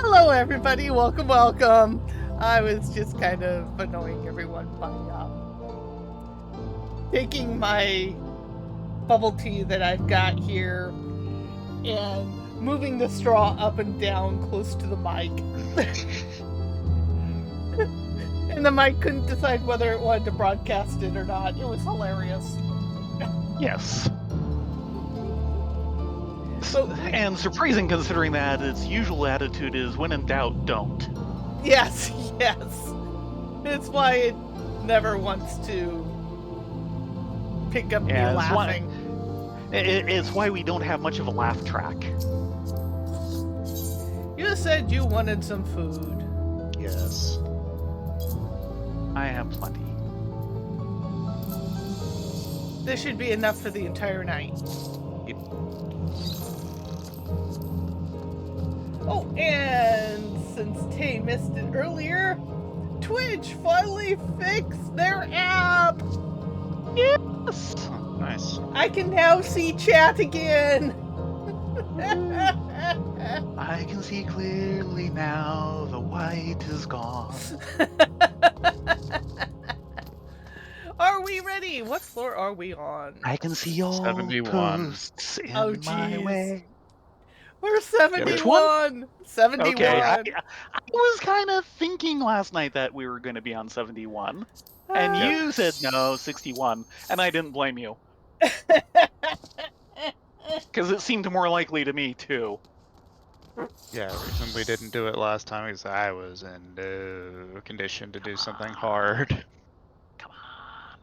Hello, everybody. Welcome, welcome. I was just kind of annoying everyone by taking my bubble tea that I've got here and moving the straw up and down close to the mic. And the mic couldn't decide whether it wanted to broadcast it or not. It was hilarious. Yes. And surprising considering that its usual attitude is, when in doubt, don't. Yes, yes. It's why it never wants to pick up me laughing. It's why we don't have much of a laugh track. You said you wanted some food. Yes. I have plenty. This should be enough for the entire night. Yep. Oh, and since Tay missed it earlier, Twitch finally fixed their app! Yes! Oh, nice. I can now see chat again! I can see clearly now, the white is gone. Are we ready? What floor are we on? I can see all 71. posts in Oh, my geez. way. We're 71! Which one? 71! Okay, I was kind of thinking last night that we were going to be on 71. And you said no, 61, and I didn't blame you. Because it seemed more likely to me, too. Yeah, the reason we didn't do it last time is I was in no condition to do something hard. Come on.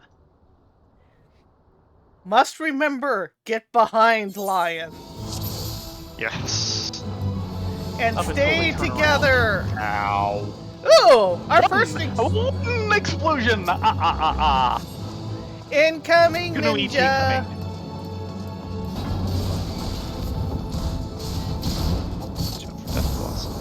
Must remember, get behind, Lion. Yes. And Up stay until they turn together. Ow. Ooh, our first Explosion! incoming Kunoichi ninja. coming. That's awesome.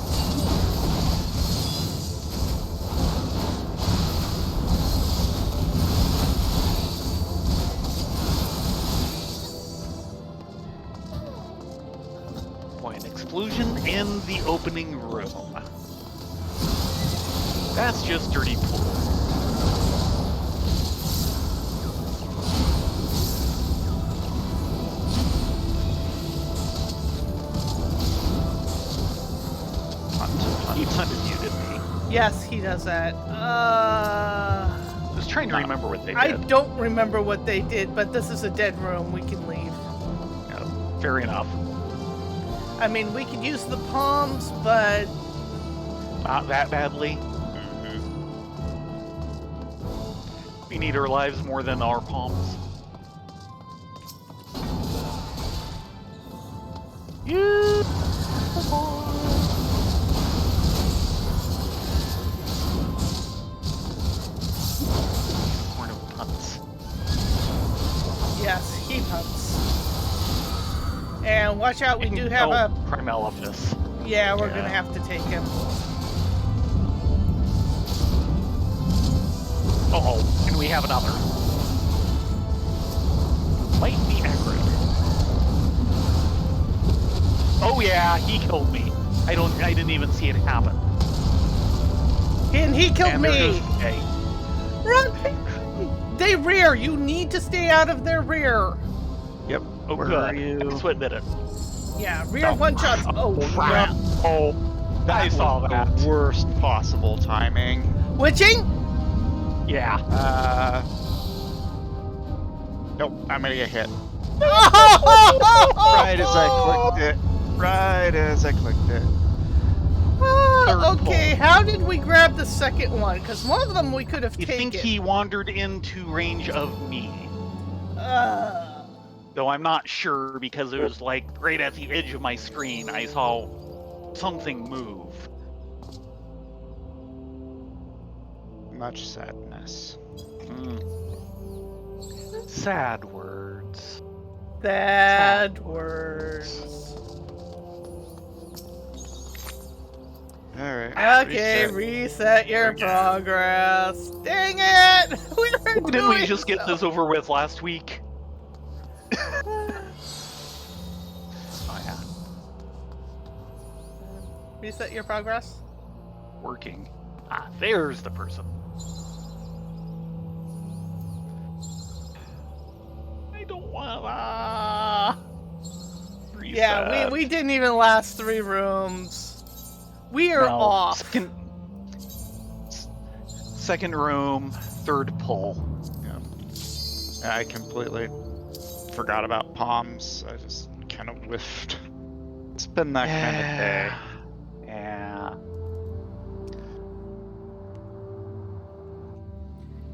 Boy, an explosion in the opening room. That's just dirty pool. He hunted you, didn't he? Yes, he does that. I was trying to remember what they did. I don't remember what they did, but this is a dead room. We can leave. No, fair enough. I mean, we could use the palms, but Not that badly. We need our lives more than our palms. You. Horn of punts. yes, he pumps. And watch out, we do have a... Primalifus. Yeah, we're Yeah. gonna have to take him. Uh-oh, and we have another. Might be aggroed. Oh yeah, he killed me. I didn't even see it happen. And he killed And there me! goes Jay. Run! They rear! You need to stay out of their rear! Yep. Oh Where good. are you? That's what did it. Yeah, rear one shots. Oh, crap. crap. Oh, I saw was that. the worst possible timing. Witching? Yeah. Nope, I'm gonna get hit. Right Right as I clicked it. Right as I clicked it. Okay, how did we grab the second one? Because one of them we could have I taken. think he wandered into range of me. Though I'm not sure because it was like right at the edge of my screen. I saw something move. Much sadness. Sad words. Bad words. Alright. Okay, reset your progress. Dang it! We were Didn't we doing just get so- this over with last week? Oh yeah. Reset your progress. Working. Ah, there's the person. I don't wanna reset. Yeah, we didn't even last 3 rooms. We are off. Second room, third pull. Yeah. I completely forgot about palms. I just kind of whiffed. It's been that kind of day. Yeah.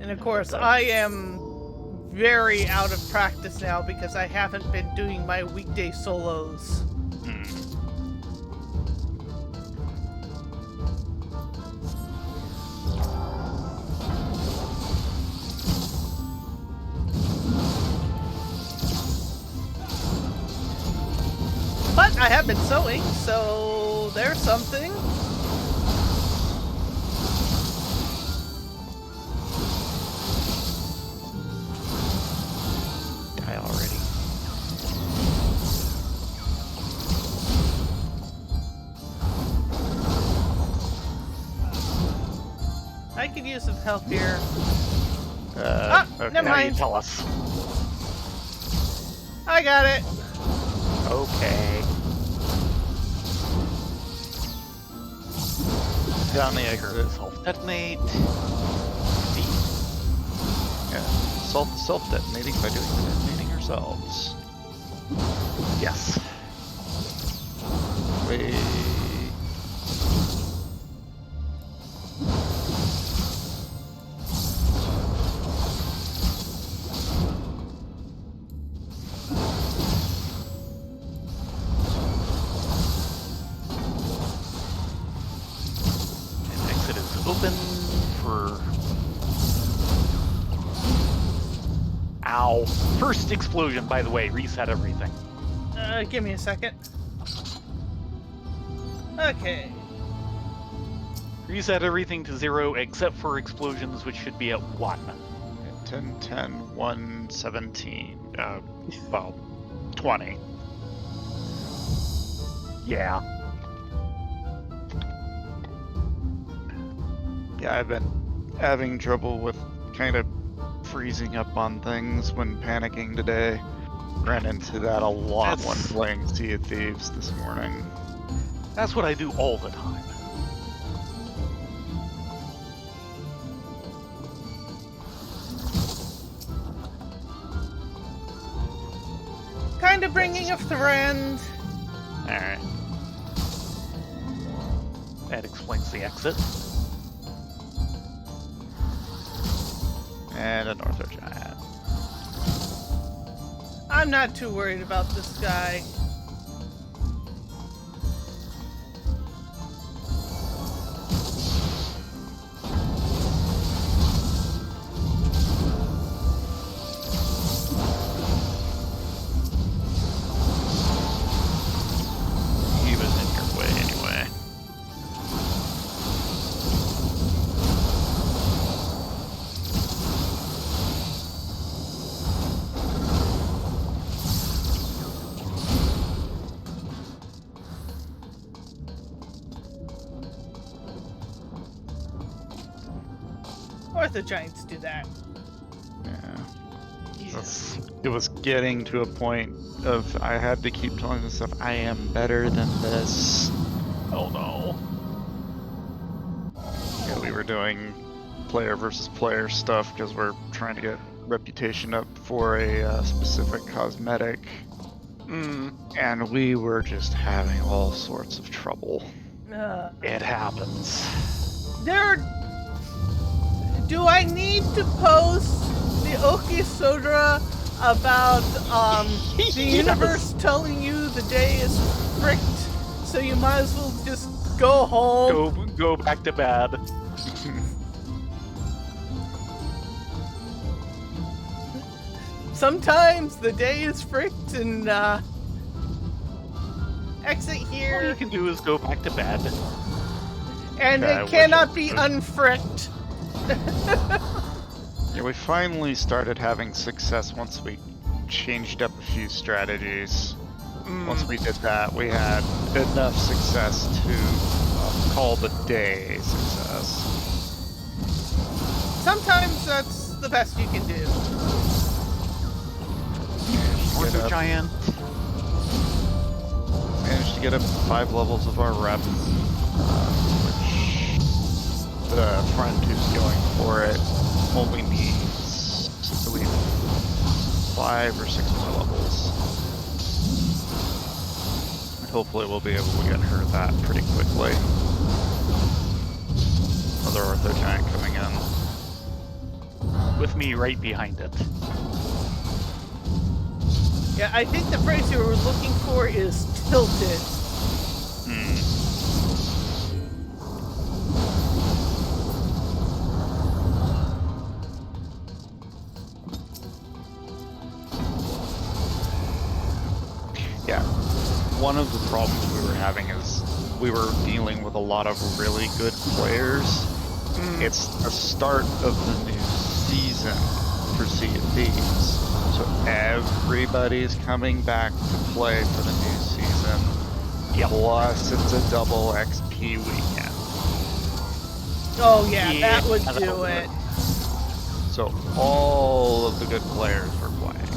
And of course, I am very out of practice now because I haven't been doing my weekday solos. But I have been sewing, so there's something. Die already. I could use some help here. Okay. Never Now you mind. tell us. I got it. Okay. Down the exit. Self-detonate. Yeah. Self-detonating by doing the detonating ourselves. Yes. Wait. And exit is open for... Ow. First explosion, by the way. Reset everything. Give me a second. Okay. Reset everything to 0 except for explosions, which should be at 1. 10, 10, 1, 17. Well, 20. Yeah. Yeah, I've been having trouble with kind of freezing up on things when panicking today. Ran into that a lot when playing Sea of Thieves this morning. That's what I do all the time. Kind of bringing a friend. Alright. That explains the exit. And an Ortho Giant. I'm not too worried about this guy. He was in your way anyway. Ortho Giants do that. Yeah. It was getting to a point of I had to keep telling myself I am better than this. Oh no. Yeah, we were doing player versus player stuff because we're trying to get reputation up for a specific cosmetic. And we were just having all sorts of trouble. It happens. Do I need to post the Oki Sodra about the universe telling you the day is fricked, so you might as well just go home? Go back to bed. Sometimes the day is fricked and exit All you here, can do is go back to bed. and Yeah, I it wish cannot it be was. unfricked. Yeah, we finally started having success once we changed up a few strategies. Once we did that, we had enough success to call the day a success. Sometimes that's the best you can do. Ortho Giant. Managed to get up 5 levels of our rep, which the friend who's going for it only needs, I believe, 5 or 6 more levels. And hopefully we'll be able to get her that pretty quickly. Another Ortho Giant coming in. With me right behind it. Yeah, I think the phrase you were looking for is tilted. Yeah. One of the problems we were having is we were dealing with a lot of really good players. It's the start of the new season for Sea of Thieves. So everybody's coming back to play for the new season. Plus it's a double XP weekend. Oh yeah, that would do it. So all of the good players were playing.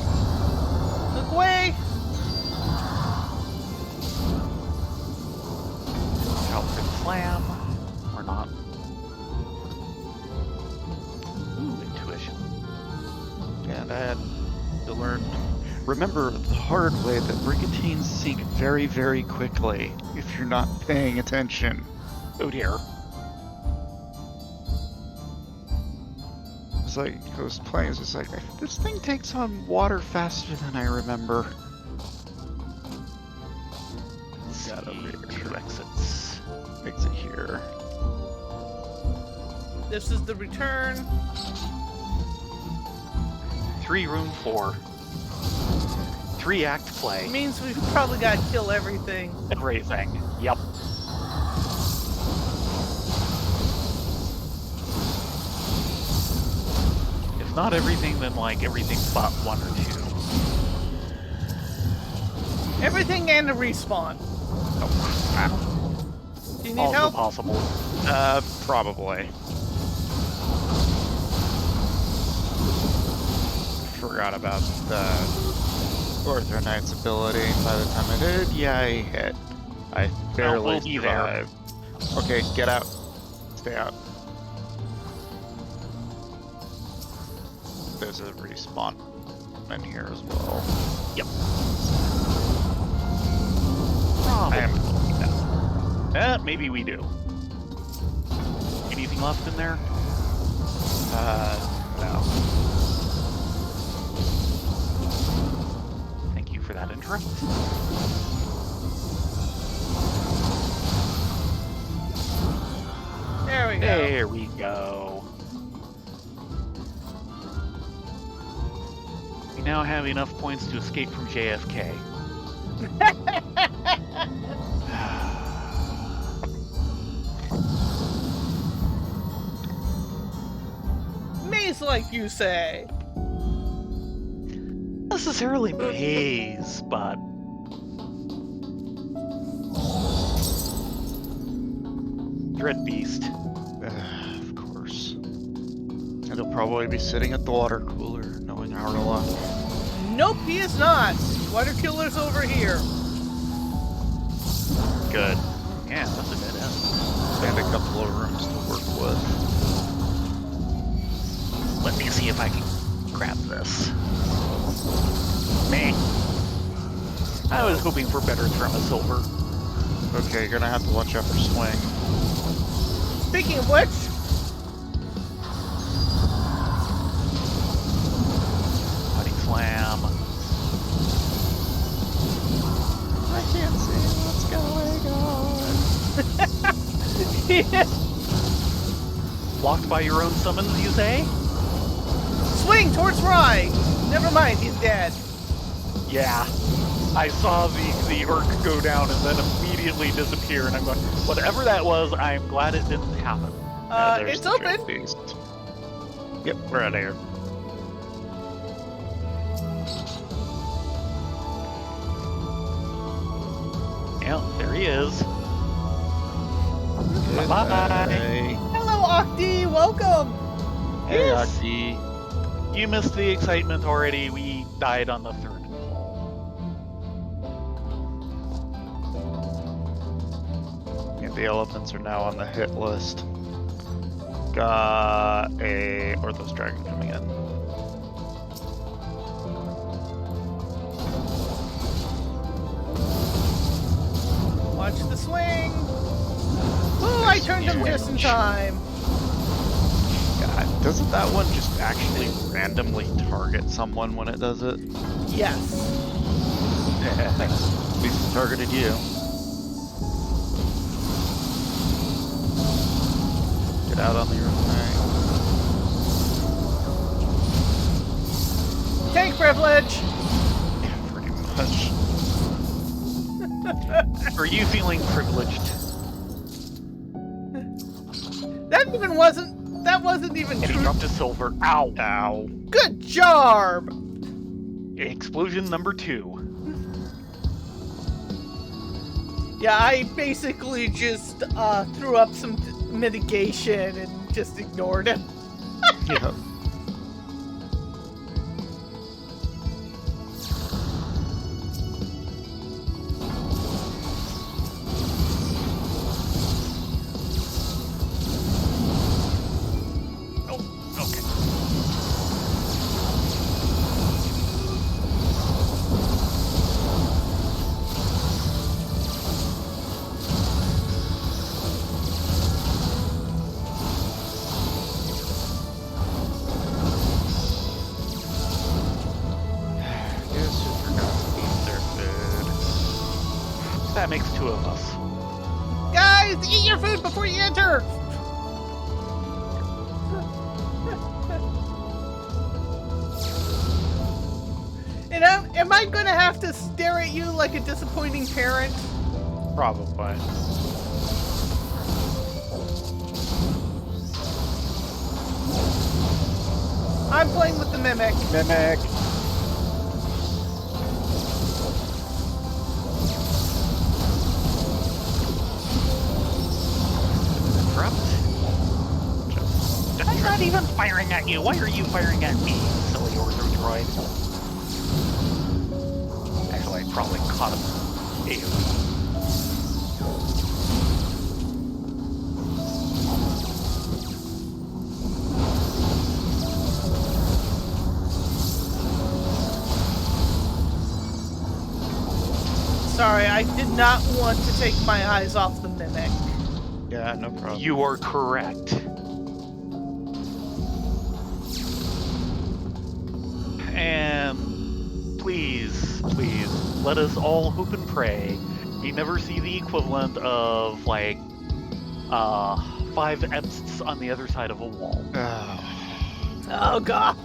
Look away! Falcon Slam. Or not. Ooh, intuition. And I had to learn. Remember the hard way that brigantines sink very, very quickly if you're not paying attention. Oh dear. It's like, I was playing, it's just like, this thing takes on water faster than I remember. Got over here. 2 exits. Exit here. This is the return. 3 room 4. 3 act play. It means we've probably got to kill everything. Everything. Yep. If not everything, then like everything but 1 or 2. Everything and a respawn. Oh, wow. Do you need Also help? possible. Probably. Forgot about the Ortho Knight's ability. By the time I did, yeah, I hit. I barely we'll be there. survived. Okay, get out. Stay out. There's a respawn in here as well. Yep. I am looking down. Maybe we do. Anything left in there? No. Thank you for that interrupt. There we go. There we go. We now have enough points to escape from JFK. Maze like you say. Not necessarily maze, but Dread Beast. Of course. And he'll probably be sitting at the water cooler, knowing our luck. Nope, he is not. Water killer's over here. Good. Yeah, that's a good end. And a couple of rooms to work with. Let me see if I can grab this. Me. I was hoping for better Therma Silver. Okay, you're gonna have to watch out for swing. Speaking of which, Body Slam. I can't see what's going on. Blocked by your own summons, you say? swing towards Rye. Never mind, he's dead. Yeah. I saw the Urk go down and then immediately disappear, and I'm going, whatever that was, I'm glad it didn't happen. There's It's the Dread open. Beast. Yep, we're out of here. Yeah, there he is. Okay. Bye. Hello, Octi. Welcome. Hey, Yes. Aki. You missed the excitement already. We died on the third call. Yeah, the elephants are now on the hit list. Got a Orthos dragon coming in. Watch the swing. Oh, I turned him just in time. God, doesn't that one just actually randomly target someone when it does it? Yes. At least it targeted you. Get out on the earth Tank privilege. Yeah, pretty much. Are you feeling privileged? That wasn't even And he true. dropped a silver. Ow. Ow. Good job. Explosion number 2. Yeah, I basically just threw up some mitigation and just ignored him. Yeah. Oh, okay. Guess who forgot to eat their food? That makes 2 of us. Guys, eat your food before you enter. And am I gonna have to stare at you like a disappointing parent? Probably. I'm playing with the mimic. Mimic. Interrupt. I'm not even firing at you. Why are you firing at me, silly ortho droid? Actually, I probably caught him. AoE. Sorry, I did not want to take my eyes off the mimic. Yeah, no problem. You are correct. And please, please, let us all hope and pray we never see the equivalent of, like, 5 Epsts on the other side of a wall. Oh god.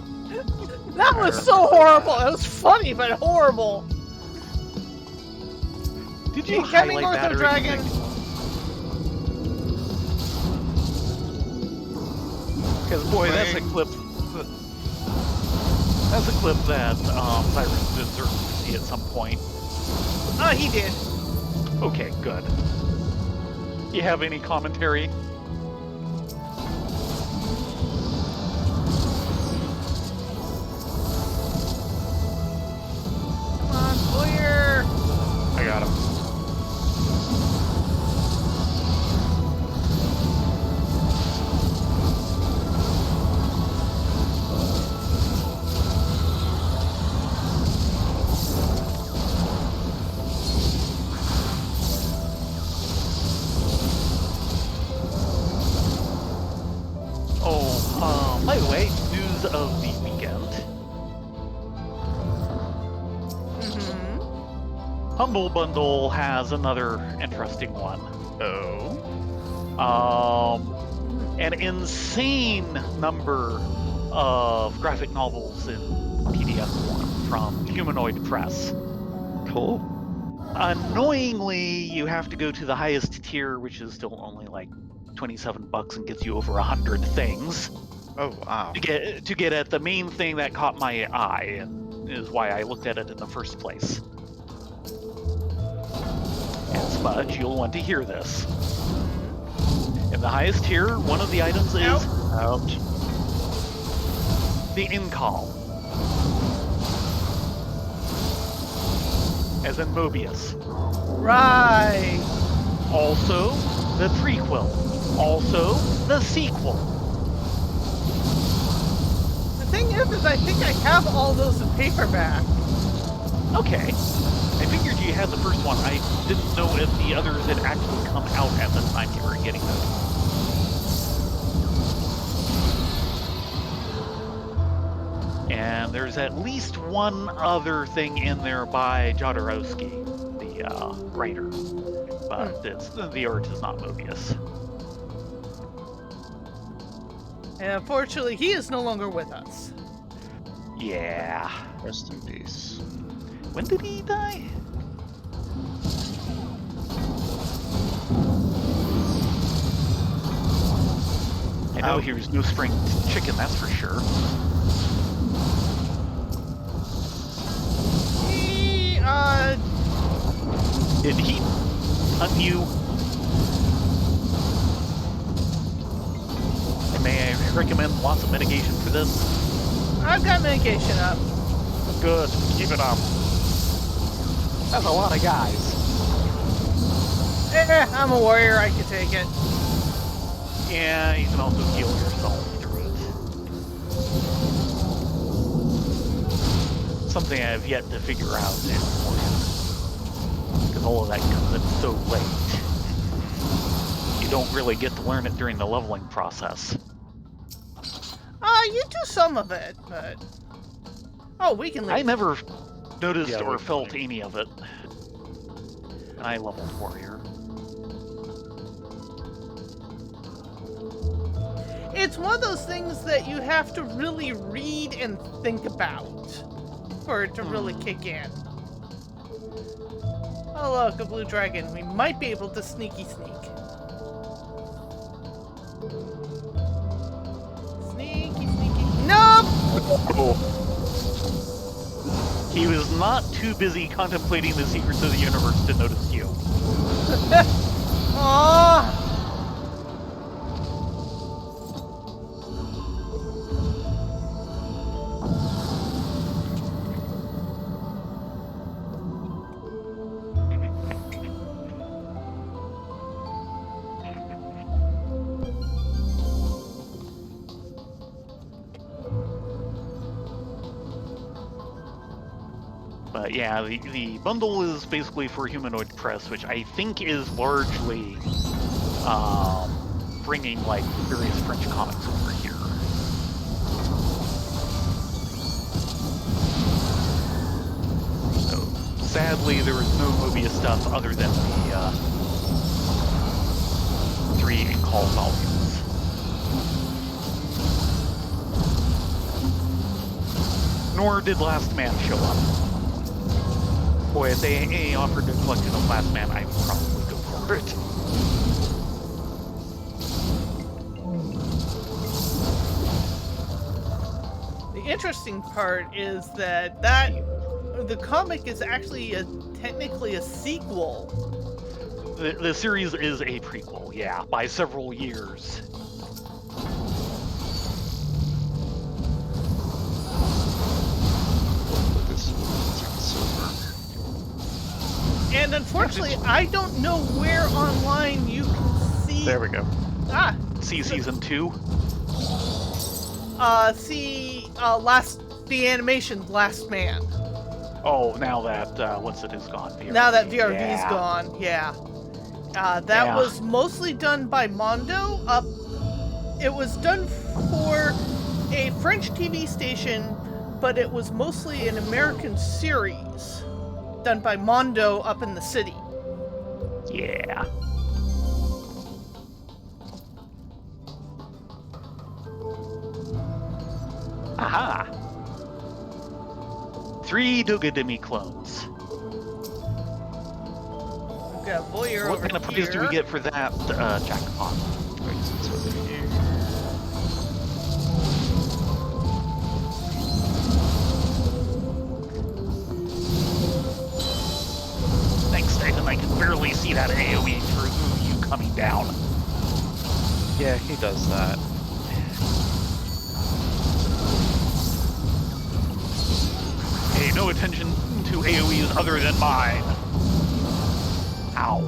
That was so horrible. It was funny, but horrible. Did you Incoming highlight that Ortho or Dragon. anything? Because boy, that's a clip. That's a clip that Cyrus deserves to see at some point. Oh, he did. Okay, good. You have any commentary? Come on, clear. I got him. Oh, by the way, news of the weekend. Mm-hmm. Humble Bundle has another interesting one. An insane number of graphic novels in PDF form from Humanoid Press. Cool. Annoyingly, you have to go to the highest tier, which is still only like $27 and gets you over 100 things Oh, wow. to get at the main thing that caught my eye, and is why I looked at it in the first place. And Smudge, you'll want to hear this. In the highest tier, one of the items is Ouch. the Incall. As in Mobius. Right. Also, the prequel. Also, the sequel. The thing is I think I have all those in paperback. Okay. I figured you had the first one. I didn't know if the others had actually come out at the time you were getting them. And there's at least one other thing in there by Jodorowsky, the writer. But the art is not Mobius. And unfortunately, he is no longer with us. Yeah. Rest in peace. When did he die? I know he was no spring chicken, that's for sure. Did he hunt you? And may I recommend lots of mitigation for this? I've got medication up. Good, keep it up. That's a lot of guys. I'm a warrior, I can take it. Yeah, you can also heal yourself through it. Something I have yet to figure out anymore. Because all of that comes in so late. You don't really get to learn it during the leveling process. You do some of it, but... Oh, we can leave. I never noticed Yeah, or we felt can. any of it. I leveled warrior. It's one of those things that you have to really read and think about for it to really kick in. Oh look, a blue dragon. We might be able to sneaky sneak. Sneaky sneaky. Nope! He was not too busy contemplating the secrets of the universe to notice you. Aww. But yeah, the bundle is basically for Humanoid Press, which I think is largely bringing like various French comics over here. So sadly, there was no Mobius stuff other than the 3 Incall volumes. Nor did Last Man show up. Boy, if they offered a collection of Last Man, I would probably go for it. The interesting part is that the comic is actually technically a sequel. The series is a prequel, yeah, by several years. And unfortunately, I don't know where online you can see... There we go. Ah! See Season 2? The animation Last Man. Oh, now that, what's it is gone. VRV. Now that VRV's Yeah. gone, yeah. That Yeah. was mostly done by Mondo. It was done for a French TV station, but it was mostly an American series done by Mondo up in the city. Yeah. Aha! 3 Dogademi clones. We've got Voyeur What over kind of praise do we here. get for that, Jackpot? It's over here. Thanks, Nathan. I can barely see that AoE through you coming down. Yeah, he does that. Pay no attention to AoEs other than mine. Ow.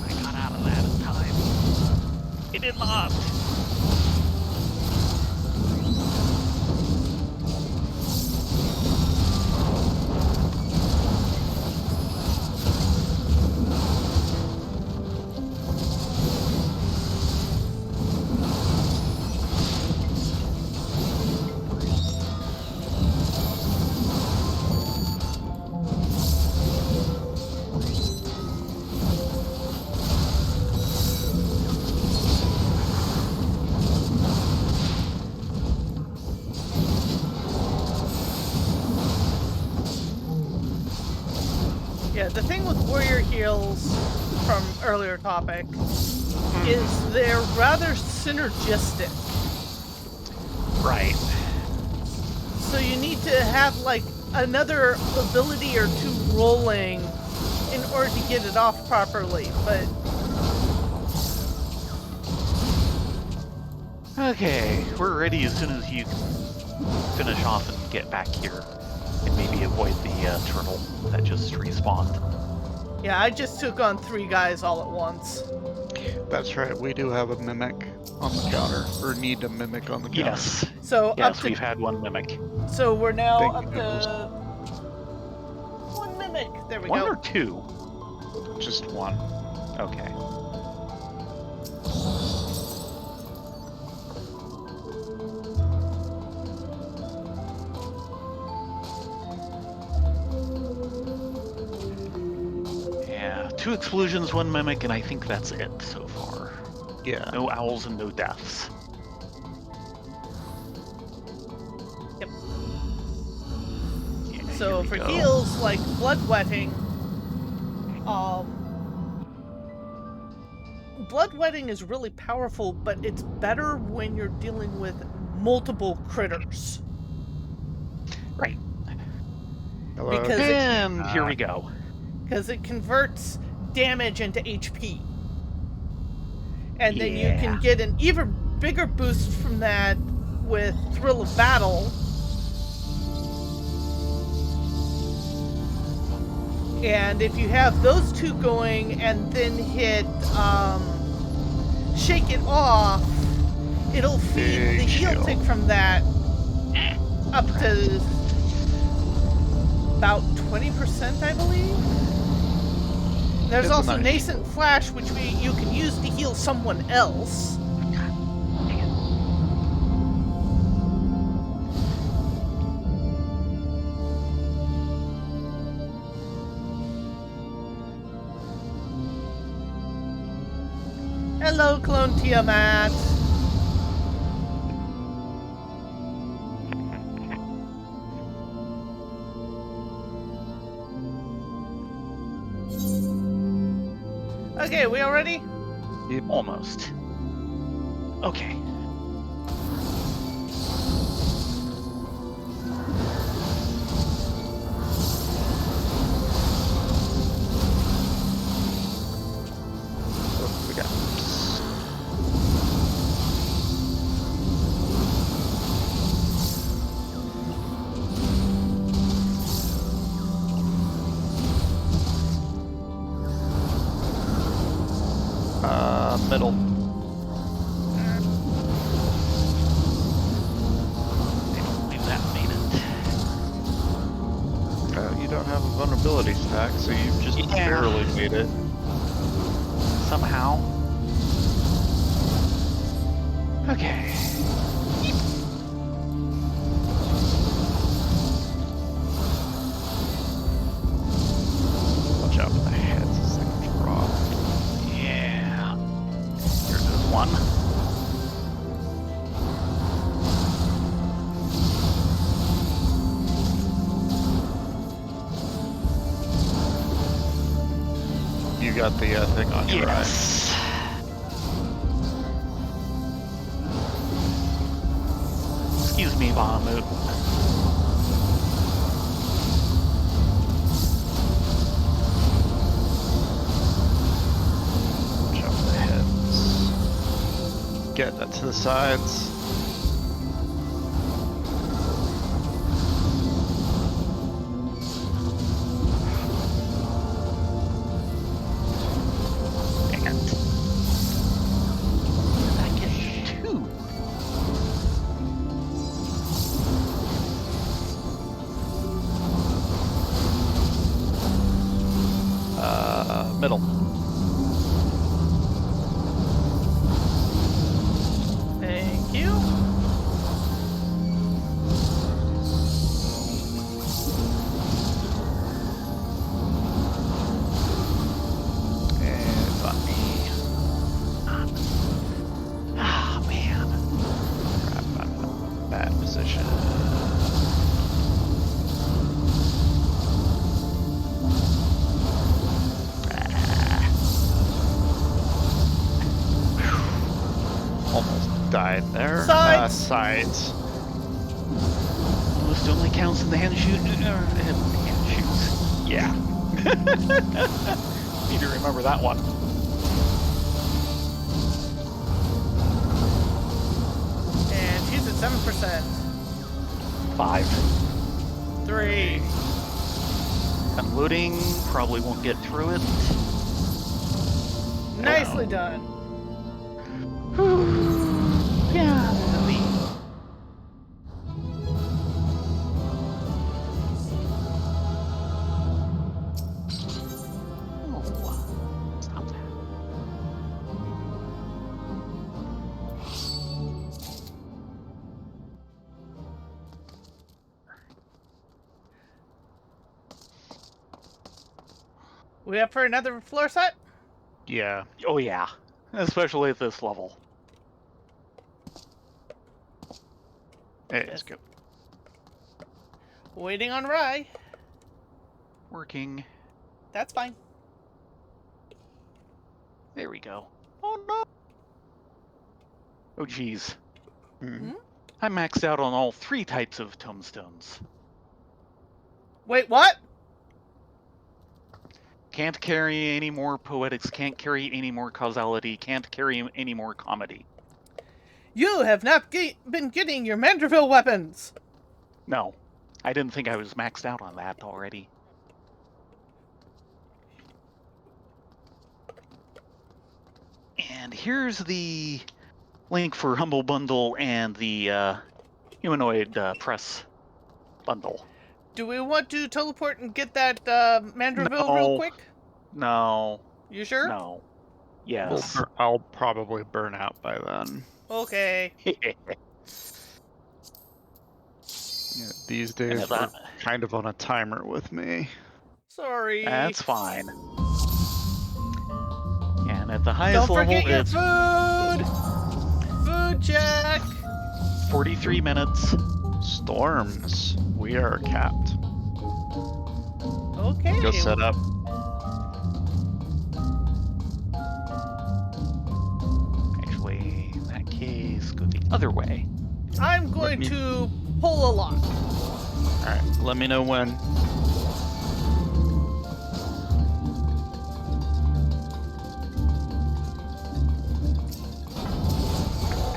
I got out of that in time. It did not. Yeah, the thing with warrior heals from earlier topic is they're rather synergistic. Right. So you need to have like another ability or two rolling in order to get it off properly, but Okay, we're ready as soon as you finish off and get back here. And maybe avoid the turtle that just respawned. yeah, I just took on 3 guys all at once. That's right, we do have a mimic on the counter, or need a mimic on the counter. Yes. So up Yes, to we've had one mimic. so we're now Thank up you, to 1 mimic. There we One go. or two? Just one. Okay. Yeah, 2 explosions, 1 mimic, and I think that's it so far. Yeah. No owls and no deaths. Yep. Yeah, So here for we go. heals like bloodwetting, bloodwetting is really powerful, but it's better when you're dealing with multiple critters. Right. Hello. Because And here we go. because it converts damage into HP. And then you Yeah. can get an even bigger boost from that with Thrill of Battle. And if you have those 2 going and then hit Shake It Off, it'll feed Big the heal shield. tick from that up to about 20%, I believe. There's It's a also nice Nascent Flash, which you can use to heal someone else. Hello, Clone Tiamat. Okay, we all ready? Almost. Okay. What we got? Middle. I don't believe that made it. You don't have a vulnerability stack, so you just Yeah. barely made it. Somehow. Okay. Watch out for the heads as they drop. Yeah. Here goes one. You got the thing on your right. Yes. Excuse me, Bahamut. get that to the sides. Dang it. I get 2. Middle. Thank you. And on me. Ah, man. Crap, I'm in a bad position. Almost died there. Sides. Sides. Almost only counts in the hand shoot. Hand shoots. Yeah. Need to remember that one. And she's at 7%. 5. 3. Unloading. Probably won't get through it. Nicely done. Yeah. Oh, stop that. We up for another floor set? Yeah. Oh yeah, especially at this level. Hey, let's go. Waiting on Rye. Working. That's fine. There we go. Oh no. Oh geez. Hmm. I maxed out on all 3 types of tombstones. Wait, what? Can't carry any more poetics, can't carry any more causality, can't carry any more comedy. You have not been getting your Mandeville weapons. No, I didn't think I was maxed out on that already. And here's the link for Humble Bundle and the Humanoid Press Bundle. Do we want to teleport and get that Mandeville No. real quick? No, You sure? no. Yes. I'll probably burn out by then. Okay. Yeah, these days if we're that- kind of on a timer with me. Sorry. That's fine. And at the highest Don't level, forget your it's food! Food check! 43 minutes. Storms. We are capped. Okay. Go set up. Actually, in that case, go the other way. I'm going me- to pull a lock. Alright, let me know when.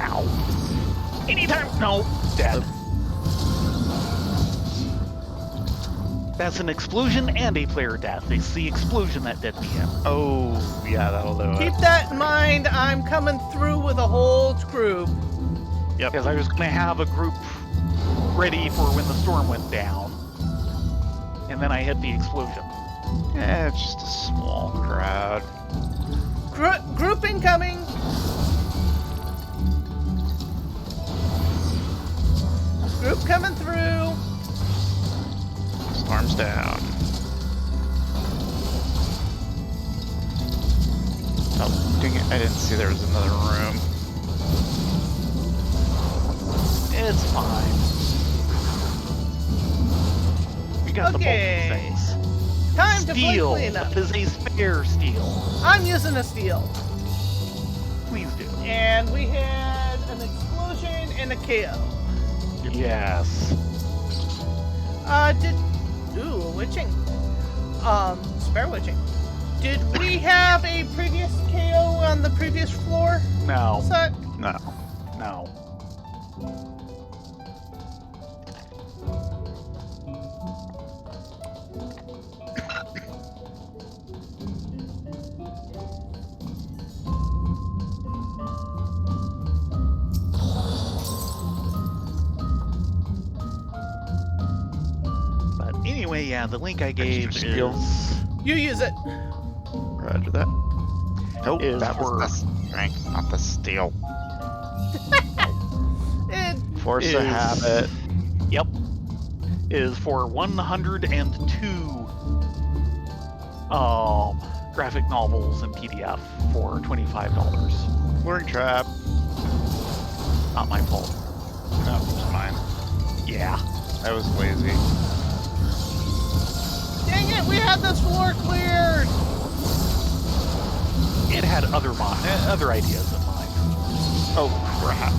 Ow. Anytime. No. Dead. That's an explosion and a player death. It's the explosion that did me in. Oh, yeah, that'll do it. Keep that in mind. I'm coming through with a whole group. Yep. Because I was going to have a group ready for when the storm went down. And then I hit the explosion. Yeah, it's just a small crowd. Group incoming. Group coming through. Storm's down. Oh, dang it, I didn't see there was another room. It's fine. We got Okay. the bulk of things. Time to play Steel. cleanup. That is a spare steel. I'm using a steel. Please do. And we had an explosion and a KO. Yes. Ooh, witching. Spare witching. Did we have a previous KO on the previous floor? No. Set? No. No. But anyway, yeah, the link I gave Extra skill. is You use it. Roger that. Nope, Is that for- was the strength, not the steel. It, Force a is- habit. Yep. Is for 102 graphic novels in PDF for $25. Luring trap. Not my fault. No, it's mine. Yeah. I was lazy. dang it, we had this floor cleared. It had other ideas in mind. Oh crap.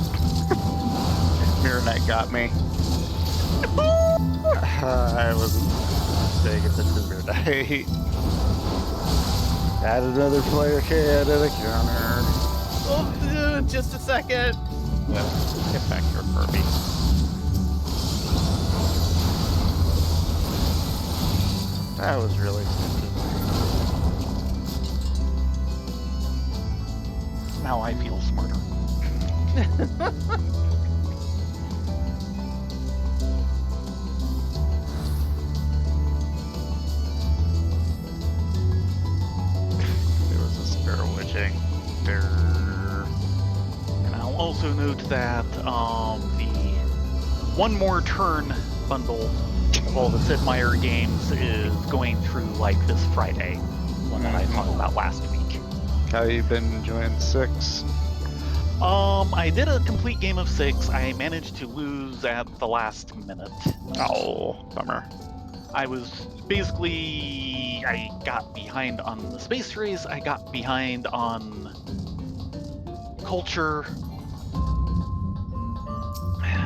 Mirror Knight got me. I wasn't paying attention to Mirror Knight. Add another player can and a counter. Oh, just a second. Yeah, get back here, Kirby. That was really stupid. Now I feel smarter. There was a sparrow witching. There. And I'll also note that the One More Turn bundle of all the Sid Meier games is going through like this Friday, one that I talked about last week. How you been enjoying 6? I did a complete game of 6. I managed to lose at the last minute. Oh, bummer. I got behind on the space race, I got behind on culture,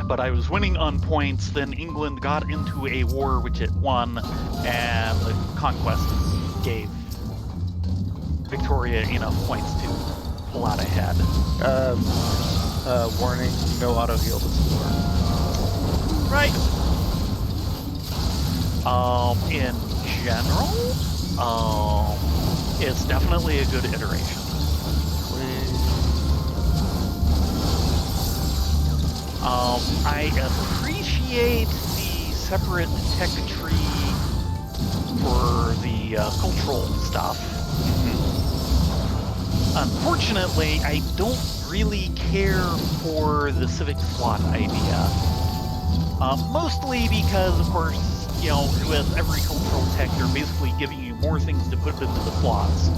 but I was winning on points. Then England got into a war which it won, and the conquest gave Victoria enough points to pull out ahead. Warning, no auto heal this floor. Right. In general, it's definitely a good iteration. I appreciate the separate tech tree for the cultural stuff. Unfortunately, I don't really care for the civic slot idea. Mostly because, of course, you know, with every cultural tech, they're basically giving you more things to put into the slots.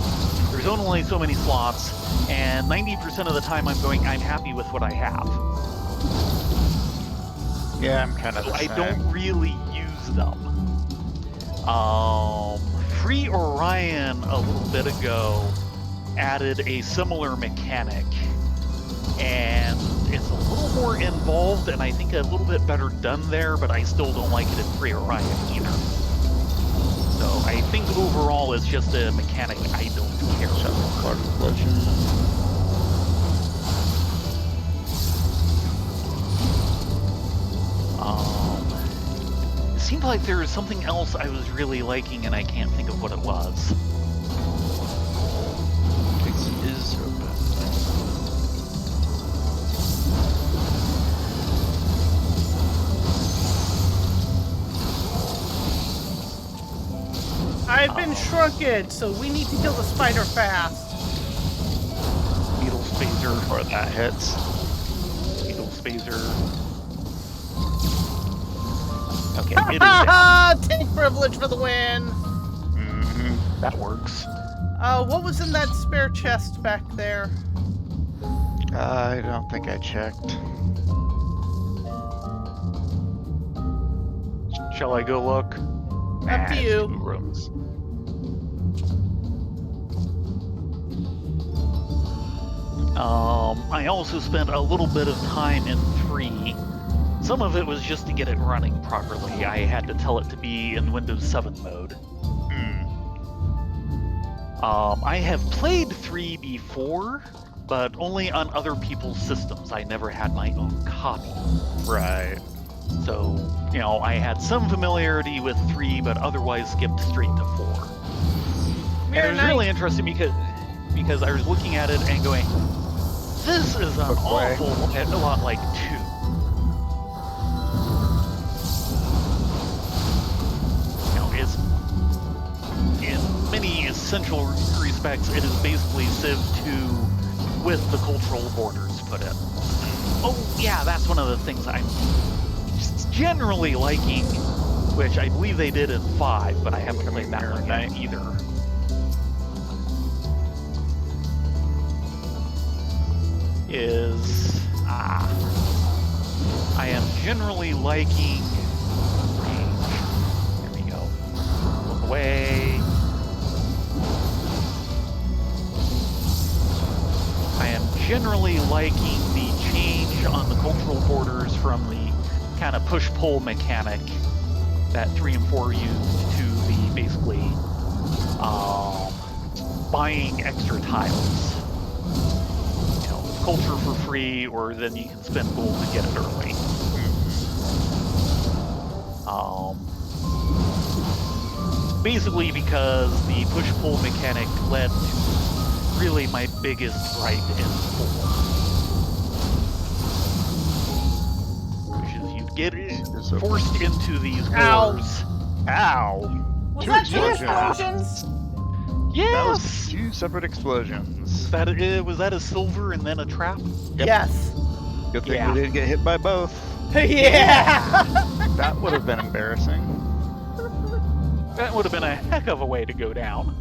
There's only so many slots, and 90% of the time I'm happy with what I have. Yeah, I'm kind of So the I same. don't really use them. Free Orion a little bit ago added a similar mechanic, and it's a little more involved and I think a little bit better done there, but I still don't like it in Free Orion either. So I think overall it's just a mechanic I don't care for. It seemed like there was something else I was really liking and I can't think of what it was. Is open. I've been shrunken, so we need to kill the spider fast. Beetle Spacer. Before that hits. Beetle Spacer. Okay, it is down. Tank privilege for the win. Mm-hmm. That works. What was in that spare chest back there? I don't think I checked. Shall I go look? Up to you. 2 rooms. I also spent a little bit of time in 3. Some of it was just to get it running properly. I had to tell it to be in Windows 7 mode. I have played 3 before, but only on other people's systems. I never had my own copy. Right. So, you know, I had some familiarity with 3, but otherwise skipped straight to 4. And it was really interesting because I was looking at it and going, this is an awful lot like 2. You know, it's in many essential respects, it is basically Civ 2 with the cultural borders put in. Oh yeah, that's one of the things I'm generally liking, which I believe they did in 5, but I haven't played that one yet either. I am generally liking range. There we go. Look away. I am generally liking the change on the cultural borders from the kind of push-pull mechanic that 3 and 4 used to the basically buying extra tiles. You know, culture for free, or then you can spend gold to get it early. Basically because the push-pull mechanic led to really my biggest gripe in 4. Which is you get forced into these wars. Ow! Was Two that 2 explosions. explosions? Yes! That was 2 separate explosions. Was that a silver and then a trap? Yep. Yes. Good thing Yeah. we didn't get hit by both. Yeah. That would have been embarrassing. That would have been a heck of a way to go down.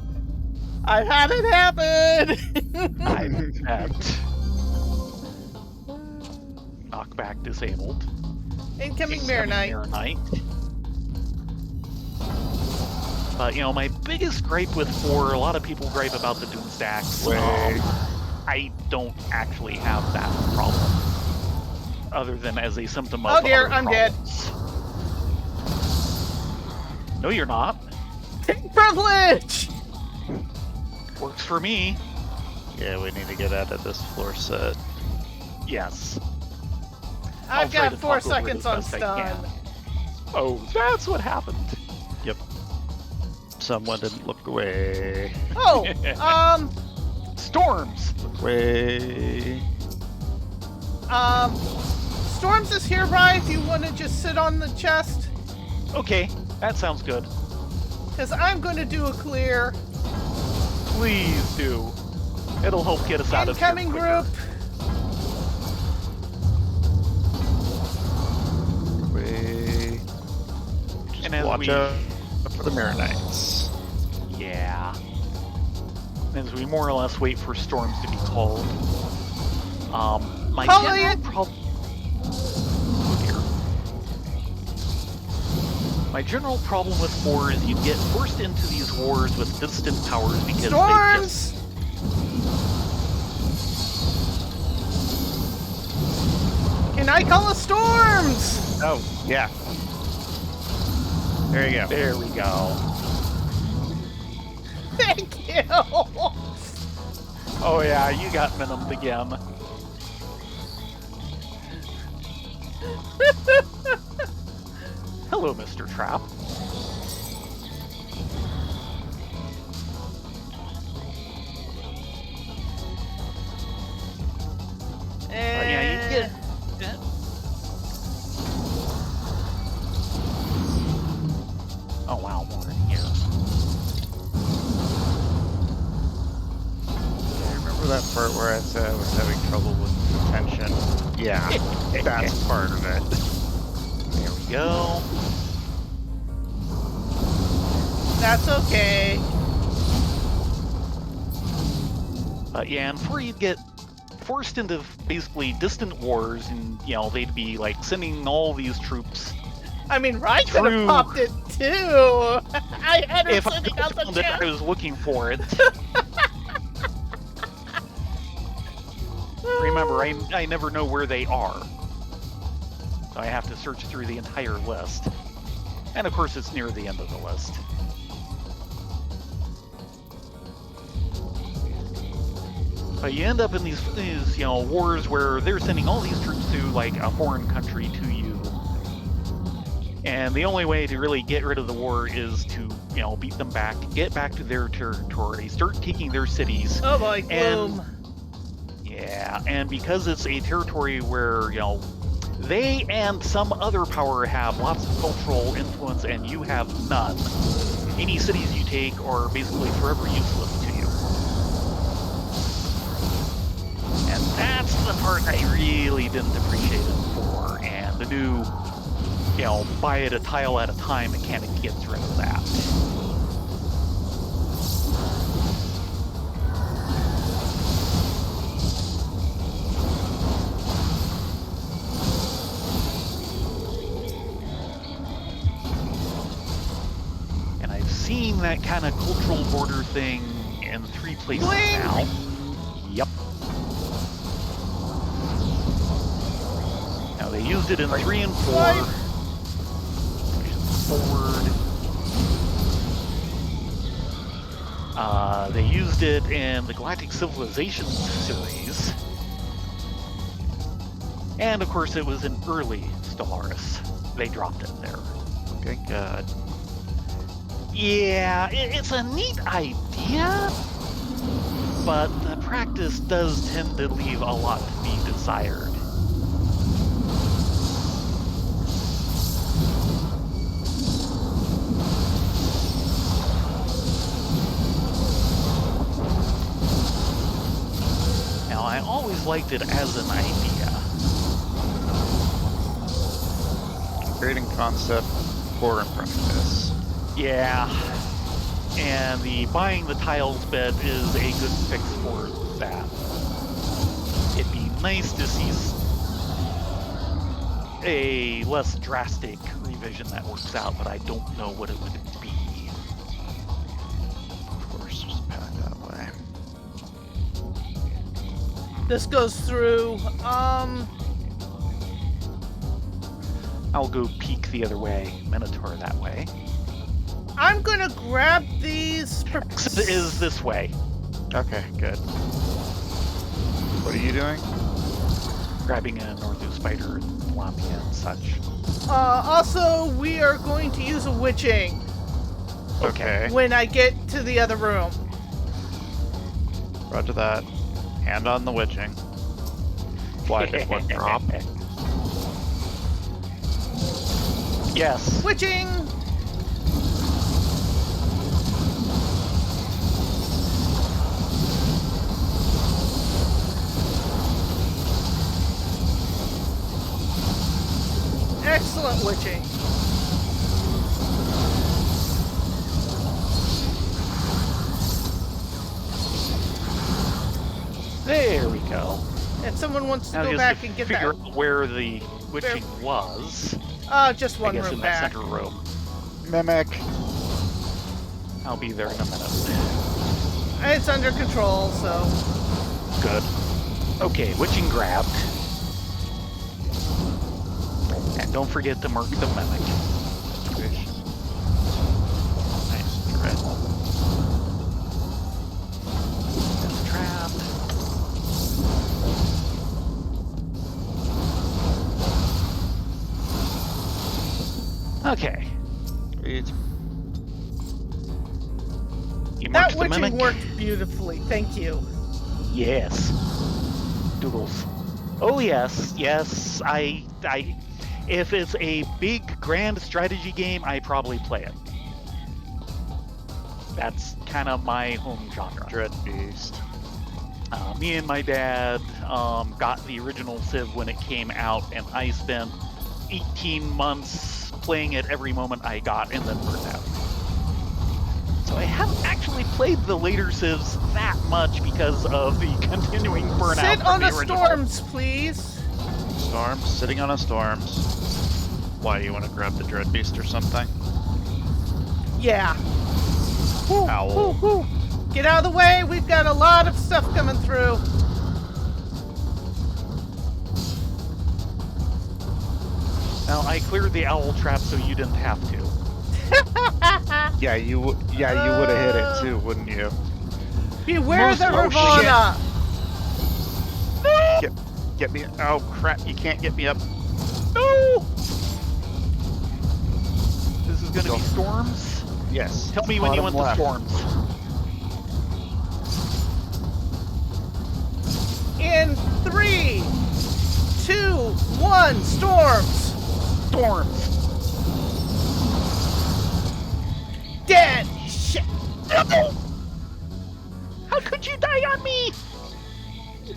I've had it happen. I bet. Knockback disabled. Incoming Mirror Knight. Mirror Knight. But, you know, my biggest gripe with 4, a lot of people gripe about the Doom stacks. I don't actually have that problem. Other than as a symptom of Oh dear, other I'm dead. problems. No, you're not. Privilege! Works for me. Yeah, we need to get out of this floor set. Yes. I'll I've try got to 4 talk over it seconds as on best I stun. can. Oh, that's what happened. Yep. Someone didn't look away. Oh, Storms! Look away. Storms is hereby if you want to just sit on the chest. Okay, that sounds good. Because I'm going to do a clear. Please do. It'll help get us out of here Incoming quicker. group. Away. Just And as watch we- out for the Mirror Knights. Yeah. As we more or less wait for storms to be called. My Call general it! problem. Oh dear. My general problem with 4 is you get forced into these wars with distant powers because Storms! Can I call a storms? Oh, yeah. There you go. There we go. Thank you. Oh yeah, you got minimed again. Hello, Mr. Trap. Yeah, you get. Oh wow, more in here. Remember that part where I said I was having trouble with tension? Yeah, that's part of it. There we go. That's okay. Yeah, and before you get forced into basically distant wars, and you know they'd be like sending all these troops. I mean, Ryan could True. have popped it too. I had it If I sitting on the found it, chest. I was looking for it. Remember, I never know where they are, so I have to search through the entire list. And of course, it's near the end of the list. But you end up in these wars where they're sending all these troops to like a foreign country to you, and the only way to really get rid of the war is to beat them back, get back to their territory, start taking their cities. Oh boy, gloom. Yeah, and because it's a territory where they and some other power have lots of cultural influence and you have none, any cities you take are basically forever useless to you. And that's the part I really didn't appreciate it for, and the new, buy it a tile at a time mechanic gets rid of that. And I've seen that kind of cultural border thing in 3 places now. Yep. Now they used it in 3 and 4. Forward. They used it in the Galactic Civilization series. And of course it was in early Stellaris. They dropped it there. Thank God. Yeah, it's a neat idea, but the practice does tend to leave a lot to be desired. Now, I always liked it as an idea. Creating concept for in front of this. Yeah, and the buying the tiles bit is a good fix for that. It'd be nice to see a less drastic revision that works out, but I don't know what it would be. Of course, there's a path that way. This goes through, I'll go peek the other way, Minotaur that way. I'm gonna grab these. Exit is this way. Okay, good. What are you doing? Grabbing an Orthos spider, Lamia and such. Also, we are going to use a witching Okay. when I get to the other room. Roger that. Hand on the witching. Flag at one drop. Yes. Witching! Excellent witching. There we go. And someone wants to Now go just back to and get figure that. out where the witching was. Just I one guess room in back. that center room. Mimic. I'll be there in a minute. It's under control, so. Good. Okay, witching grabbed. And don't forget to mark the mimic. Nice dread. That's trapped. Okay. Sweet. You That marked the mimic? witching worked beautifully. Thank you. Yes. Doodles. Oh yes, yes. I if it's a big grand strategy game, I probably play it. That's kind of my home genre. Dread beast. Me and my dad got the original Civ when it came out, and I spent 18 months playing it every moment I got and then burned out. So I haven't actually played the later Civs that much because of the continuing burnout. Sit from on the the original. storms, please. Storms. Sitting on a storms. Why, you want to grab the dread beast or something? Yeah. Woo, Owl. woo, woo. Get out of the way. We've got a lot of stuff coming through. Now I cleared the owl trap so you didn't have to. Yeah, you would have hit it too, wouldn't you? Beware Most the likely. Ravana. Get me. Oh crap! You can't get me up. No! This is gonna be storms. Yes. Tell me when you want the storms. In 3, 2, 1, storms. Storms. Dead. Shit. No! How could you die on me?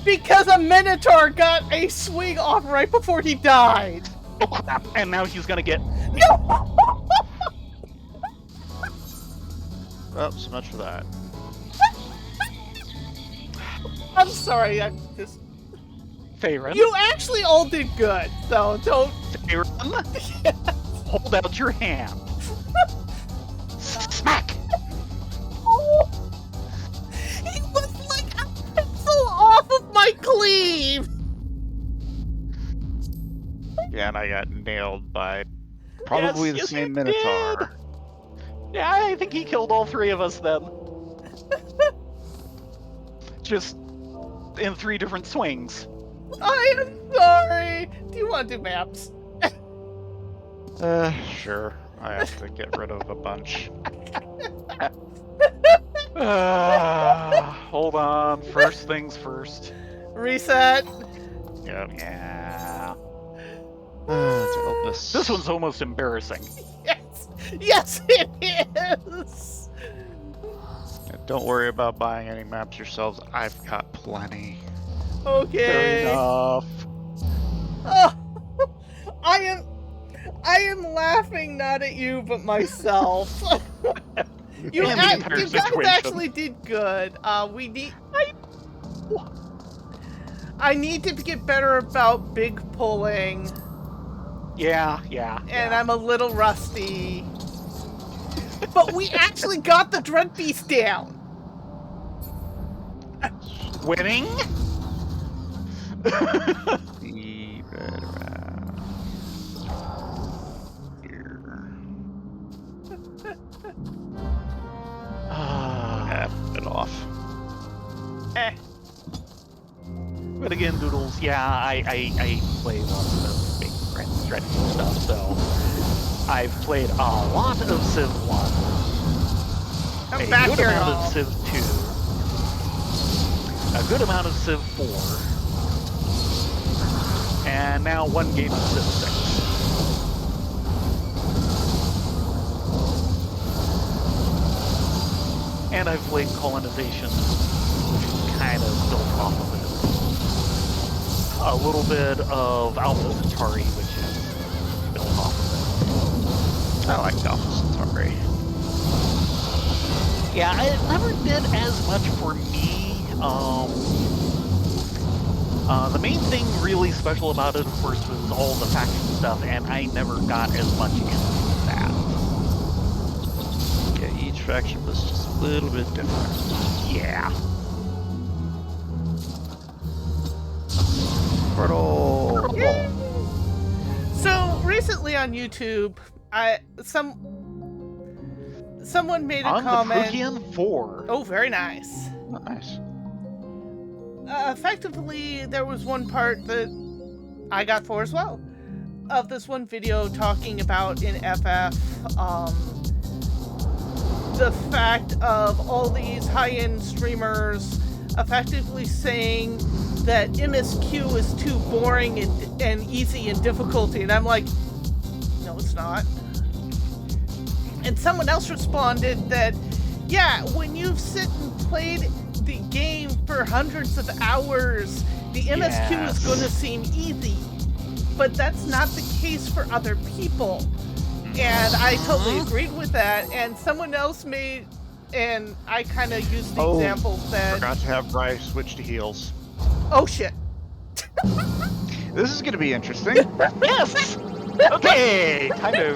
Because a Minotaur got a swing off right before he died. Oh crap! And now he's gonna get. No. Oh, so much for that. I'm sorry. I'm just. Faerun. You actually all did good, so don't. Faerun. Hold out your hand. Smack! Oh. He was like a pencil off of my cleave. Yeah, and I got nailed by probably the Yes, same you Minotaur. did. Yeah, I think he killed all 3 of us then. Just in 3 different swings. I am sorry. Do you want to do maps? Sure. I have to get rid of a bunch. Hold on. First things first. Reset. Yep. Yeah. It's Elvis. This one's almost embarrassing. Yes. Yes, it is. Don't worry about buying any maps yourselves. I've got plenty. Fair Okay. enough. Oh, I am laughing not at you but myself. you And the entire guys situation. actually did good. We need. I need to get better about big pulling, Yeah. and I'm a little rusty. But we actually got the Dread Beast down. Winning? Be better here. Put it off. Eh. But again, Doodles, yeah, I play lots of big dreadful stuff, so I've played a lot of Civ 1, I'm a back good here, amount y'all. of Civ 2, a good amount of Civ 4, and now 1 game of Civ 6. And I've played Colonization, which is kind of built off of it. A little bit of Alpha Centauri, which is built off of I like Alpha Centauri. it. Yeah, it never did as much for me. The main thing really special about it, of course, was all the faction stuff, and I never got as much into that. Yeah, each faction was just a little bit different. Yeah. Portal. So recently on YouTube, someone made a On comment. the Phrygian 4. Oh, very nice. Nice. Effectively, there was one part that I got for as well, of this one video talking about in FF, the fact of all these high-end streamers effectively saying that MSQ is too boring and easy in difficulty, and I'm like, no, it's not. And someone else responded that, yeah, when you've sit and played the game for hundreds of hours, the MSQ is going to seem easy, but that's not the case for other people. And I totally agreed with that. And someone else made, and I kind of used the example that. Forgot to have Bry switch to heals. Oh shit! This is gonna be interesting. Yes! Okay, time to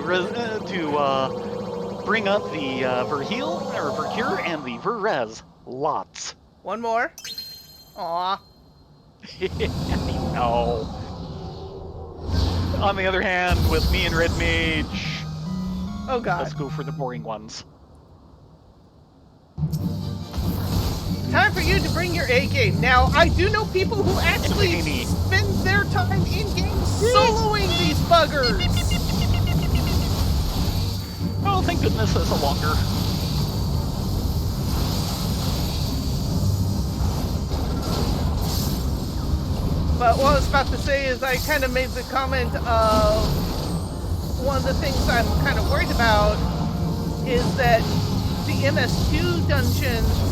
bring up the Verheal, or Vercure, and the Verres. Lots. One more. Aw. No. On the other hand, with me and Red Mage, Oh god. let's go for the boring ones. Time for you to bring your A game. Now, I do know people who actually Amy. spend their time in game soloing these buggers. Oh, thank goodness that's a longer. But what I was about to say is I kind of made the comment of one of the things I'm kind of worried about is that the MS2 dungeons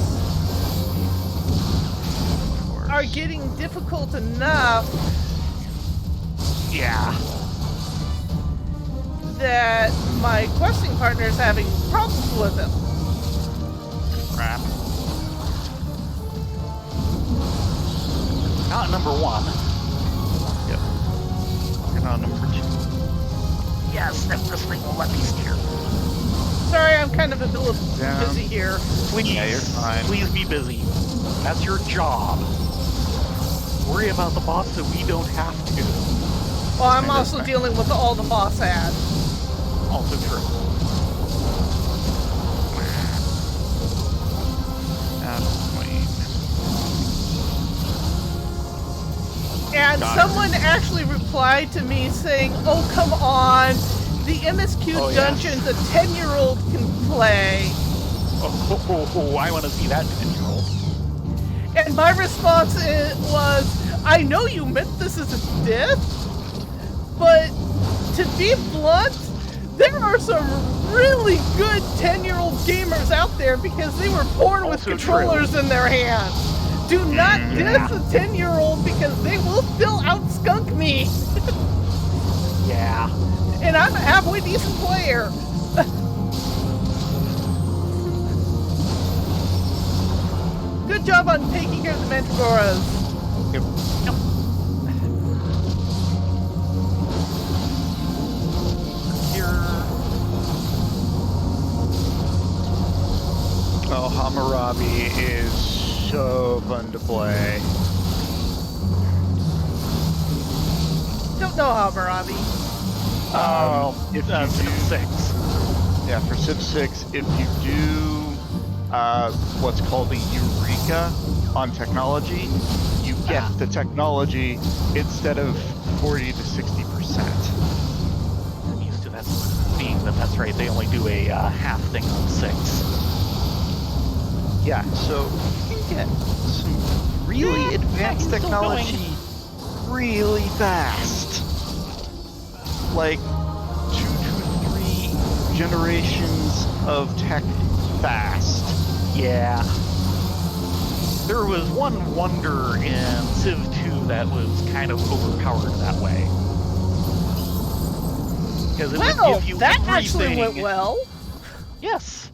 are getting difficult enough Yeah. that my questing partner is having problems with them. Crap. Not number one. Yep. You're not number 2. Yes, that this thing will let me steer. Sorry, I'm kind of a little Down. busy here. Please, Yeah, you're fine. Please be busy. That's your job. Worry about the boss so we don't have to. Well, I'm Maybe also that's dealing with all the boss ads. Also true. And Got it. someone actually replied to me saying, "Oh, come on. The MSQ Oh, yes. dungeons a 10-year-old can play." Oh, I want to see that 10-year-old. And my response was, "I know you meant this as a diss, but to be blunt, there are some really good 10-year-old gamers out there because they were born with Also controllers in their hands. Do not Yeah. diss a 10-year-old because they will still outskunk me. Yeah. And I'm a halfway decent player." Good job on taking care of the Manticoras. Yep. Here. Oh, Hammurabi is so fun to play. Don't know Hammurabi. If you do, 6. yeah, for Civ 6, if you do what's called a Eureka on technology, you get the technology instead of 40 to 60%. I'm used to that being that that's right. They only do a half thing on 6. Yeah, so you can get some really advanced still technology really fast. Like 2 to 3 generations of tech fast. Yeah. There was one wonder in Civ 2 that was kind of overpowered that way. Because it would Well, give you that everything. actually went well. Yes.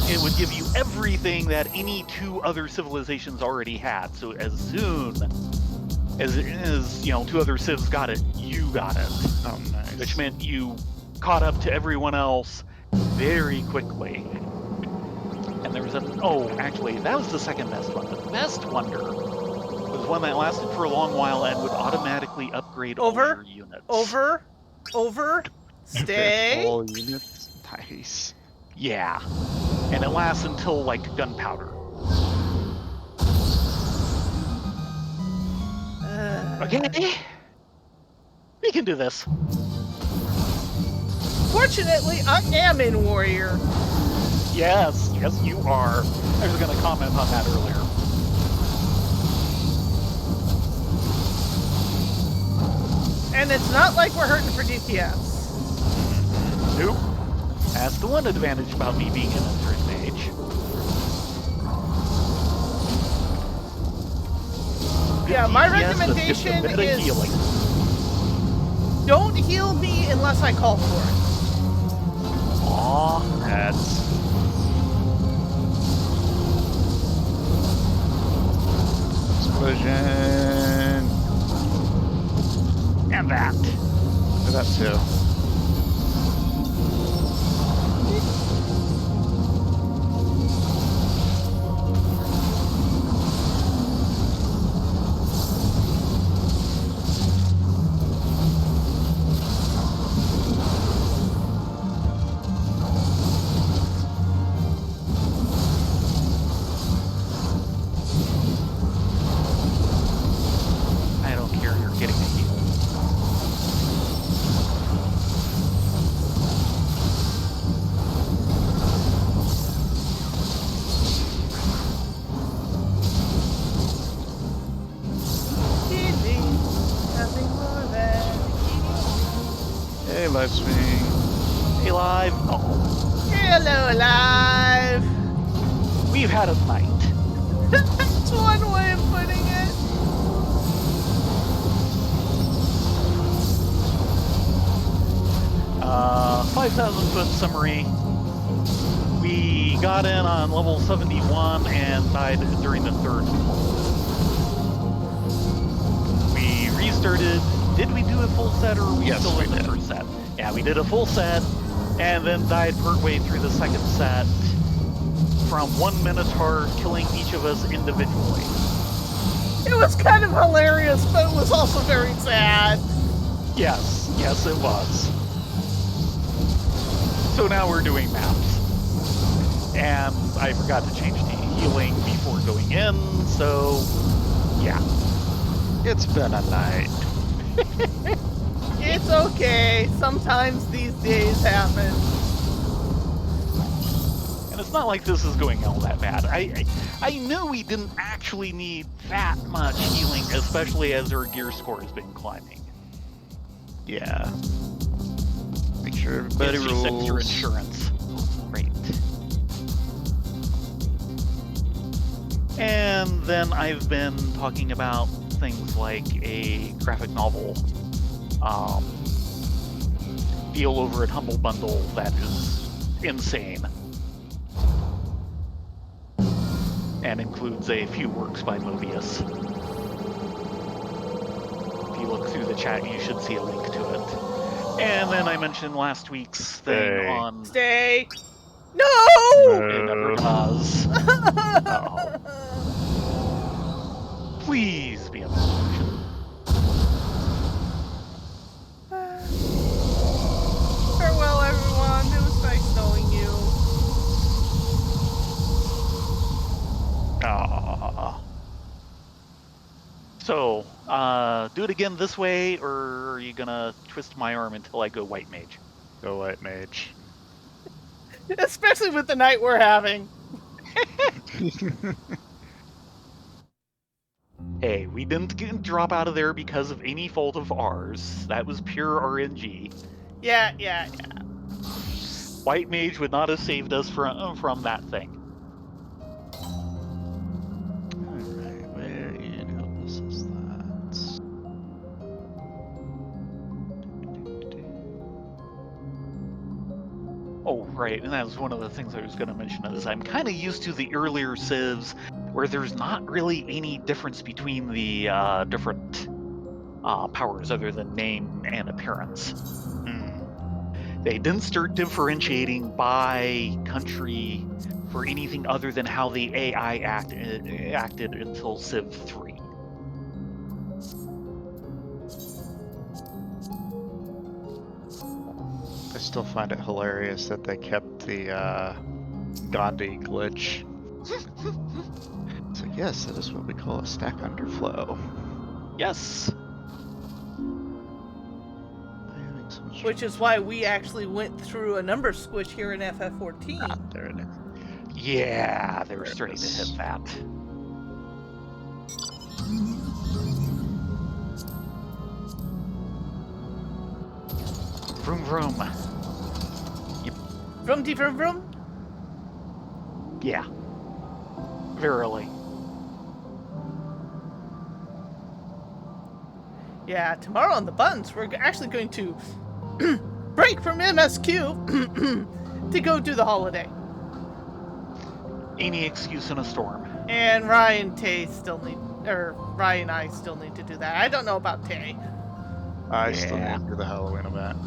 It would give you everything that any 2 other civilizations already had. So as soon as 2 other civs got it, you got it. Oh, nice. Which meant you caught up to everyone else very quickly. And there was actually, that was the second best one. The best wonder was one that lasted for a long while and would automatically upgrade all your units. Over, stay. All units. Nice. Yeah. And it lasts until, like, gunpowder. Okay. We can do this. Fortunately, I am in Warrior. Yes, you are. I was going to comment on that earlier. And it's not like we're hurting for DPS. Nope. That's the one advantage about me being an Entering Mage. Yeah, my DPS with recommendation just a bit of is healing. don't heal me unless I call for it. Aw, that's... Explosion. And that. That too. live streaming. Hey, live. Oh, Hello, alive. we've had a night. That's one way of putting it. 5,000-foot summary. We got in on level 71 and died during the third pull. We restarted. Did we do a full set, or were we Yes, still we in the did. first set? Yeah, we did a full set, and then died partway through the second set from one Minotaur killing each of us individually. It was kind of hilarious, but it was also very sad. Yes, it was. So now we're doing maps. And I forgot to change to healing before going in, so yeah. It's been a night. It's okay. Sometimes these days happen. And it's not like this is going all that bad. I knew we didn't actually need that much healing, especially as our gear score has been climbing. Yeah. Make sure everybody It's just extra rolls. insurance. Great. And then I've been talking about things like a graphic novel deal over at Humble Bundle that is insane. And includes a few works by Mobius. If you look through the chat, you should see a link to it. And then I mentioned last week's thing Hey. on... Stay. No! It never does. Uh-oh. Please be a malfunction. Farewell, everyone. It was nice knowing you. Aww. So, do it again this way, or are you gonna twist my arm until I go White Mage? Go White Mage. Especially with the night we're having. Hey, we didn't drop out of there because of any fault of ours. That was pure RNG. Yeah. White Mage would not have saved us from that thing. Alright, where in helpless is that? Oh, right, and that was one of the things I was going to mention is I'm kind of used to the earlier civs where there's not really any difference between the different powers other than name and appearance. They didn't start differentiating by country for anything other than how the AI acted until Civ 3. I still find it hilarious that they kept the Gandhi glitch. So yes, that is what we call a stack underflow. Yes. I'm having so much Which is why we actually went through a number squish here in FF14. there it is. Yeah, they were There it starting to is. hit that. Vroom vroom. Vroom de vroom vroom. Yeah. Verily. Yeah, tomorrow on the buttons, we're actually going to break from MSQ to go do the holiday. Any excuse in a storm. And Ryan and I still need to do that. I don't know about Tay. I still Yeah. need to do the Halloween event.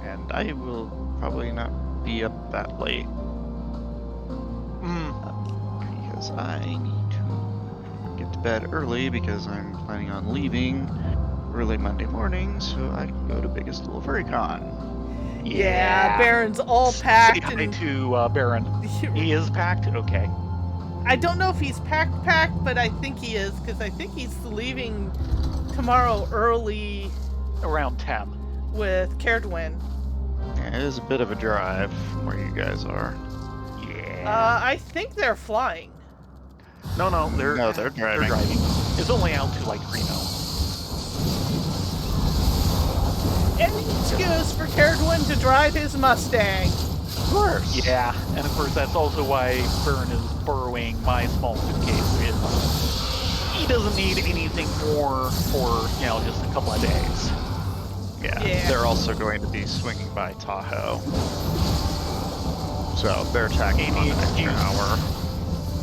And I will probably not be up that late because I need to get to bed early because I'm planning on leaving early Monday morning so I can go to Biggest Little FurryCon. Yeah, Baron's all packed. Say hi And to Baron. He is packed? Okay. I don't know if he's packed, but I think he is, because I think he's leaving tomorrow early Around 10. with Caredwin. Yeah, it is a bit of a drive from where you guys are. Yeah. I think they're flying. No, they're They're driving. It's only out to like Reno. Any excuse for Carradwin to drive his Mustang. Of course. Yeah, and of course that's also why Byrne is borrowing my small suitcase. He doesn't need anything more for, just a couple of days. Yeah, Yeah. they're also going to be swinging by Tahoe. So they're tacking on an extra hour.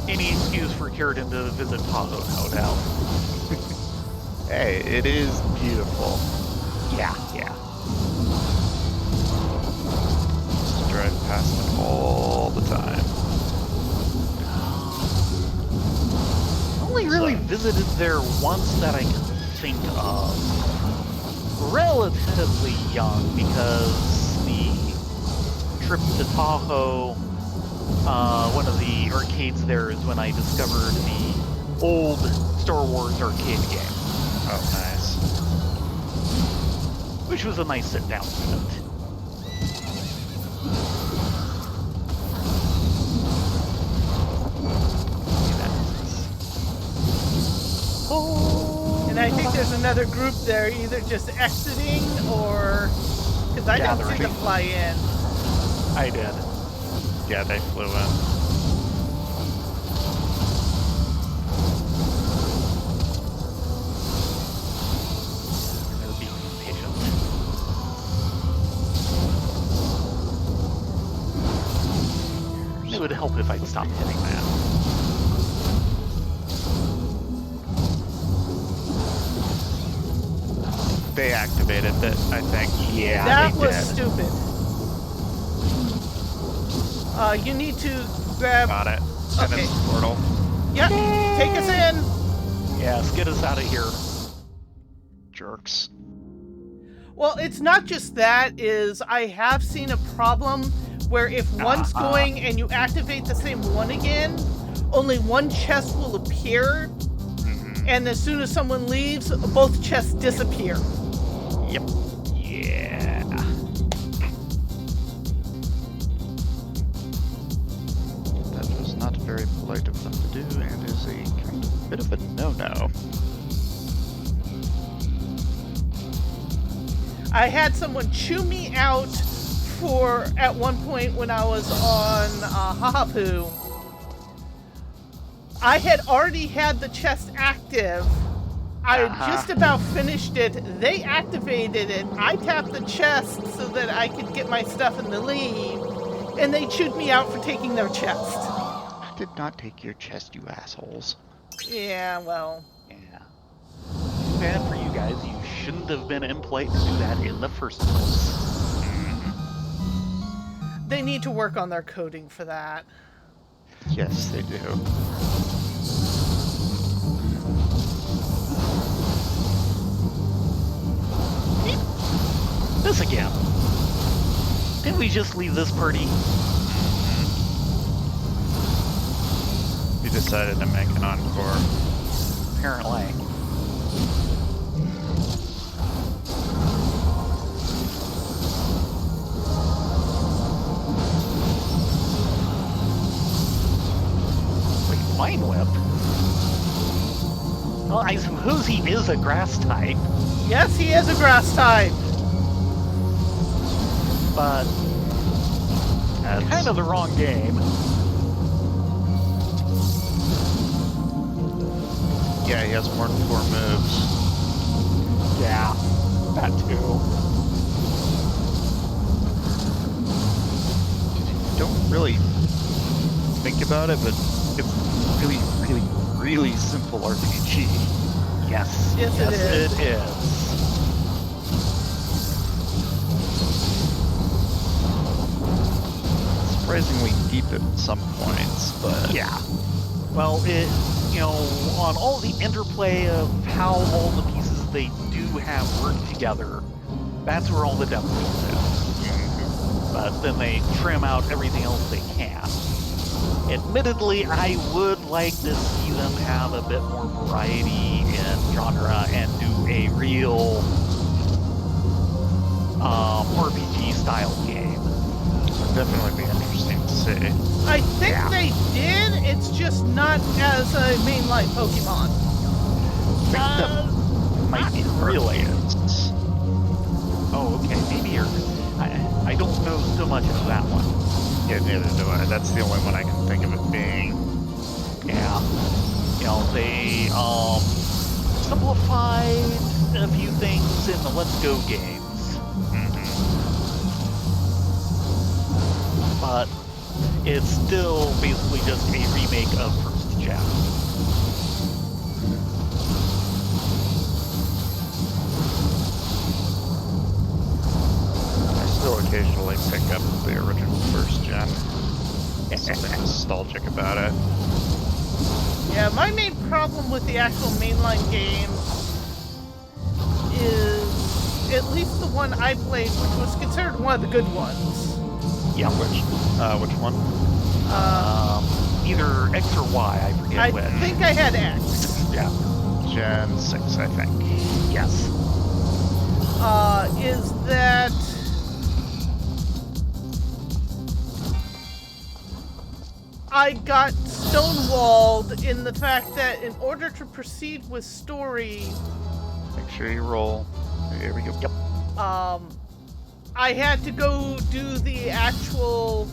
Any excuse for Carradine to visit Tahoe, no doubt. Hey, it is beautiful. Yeah. Just drive past it all the time. Only really visited there once that I can think of. Relatively young, because the trip to Tahoe, one of the arcades there is when I discovered the old Star Wars arcade game. Oh, nice. Which was a nice sit-down event. And I think there's another group there, either just exiting or... Because I didn't see Gathering. them fly in. I did. Yeah, they flew in. They're being impatient. It would help if I'd stopped hitting that. They activated it, I think. Yeah, That they was did. stupid. You need to grab... Got it. And Okay. it's the portal. Yep, take us in. Yes, get us out of here. Jerks. Well, it's not just that, is I have seen a problem where if one's going and you activate the same one again, only one chest will appear, and as soon as someone leaves, both chests disappear. Yep. Yeah. That was not very polite of them to do, and is a kind of bit of a no-no. I had someone chew me out at one point when I was on Hahapu. I had already had the chest active. I had just about finished it. They activated it. I tapped the chest so that I could get my stuff and leave. And they chewed me out for taking their chest. I did not take your chest, you assholes. Yeah, well. Yeah. Too bad for you guys. You shouldn't have been impolite to do that in the first place. They need to work on their coding for that. Yes, they do. This again. Didn't we just leave this party? You decided to make an encore. Apparently. Wait, Vine Whip? Well, I suppose he is a grass type, Yes, he is a grass type. but That's kind of the wrong game. Yeah, he has more than 4 moves. Yeah, that too. Don't really think about it, but it's really, really, really simple RPG. Yes, Yes, it is. It is. Surprisingly deep at some points, but Yeah. Well, on all the interplay of how all the pieces they do have work together, that's where all the depth comes in. But then they trim out everything else they can. Admittedly, I would like to see them have a bit more variety in genre and do a real RPG style game. would definitely be interesting to see. I think Yeah. they did, it's just not as a mainline Pokemon. Might be related. Oh, okay. Maybe I don't know so much of that one. Yeah, neither do I. That's the only one I can think of it being. Yeah. They simplified a few things in the Let's Go games. Mm-hmm. But it's still basically just a remake of First Gen. I still occasionally pick up the original First Gen. Something nostalgic about it. Yeah, my main problem with the actual mainline game is, at least the one I played, which was considered one of the good ones. Yeah. Which one? Either X or Y, I forget I which. think I had X. Yeah. Gen 6, I think. Yes. Is that I got stonewalled in the fact that in order to proceed with story, Make sure you roll. Here we go. Yep. I had to go do the actual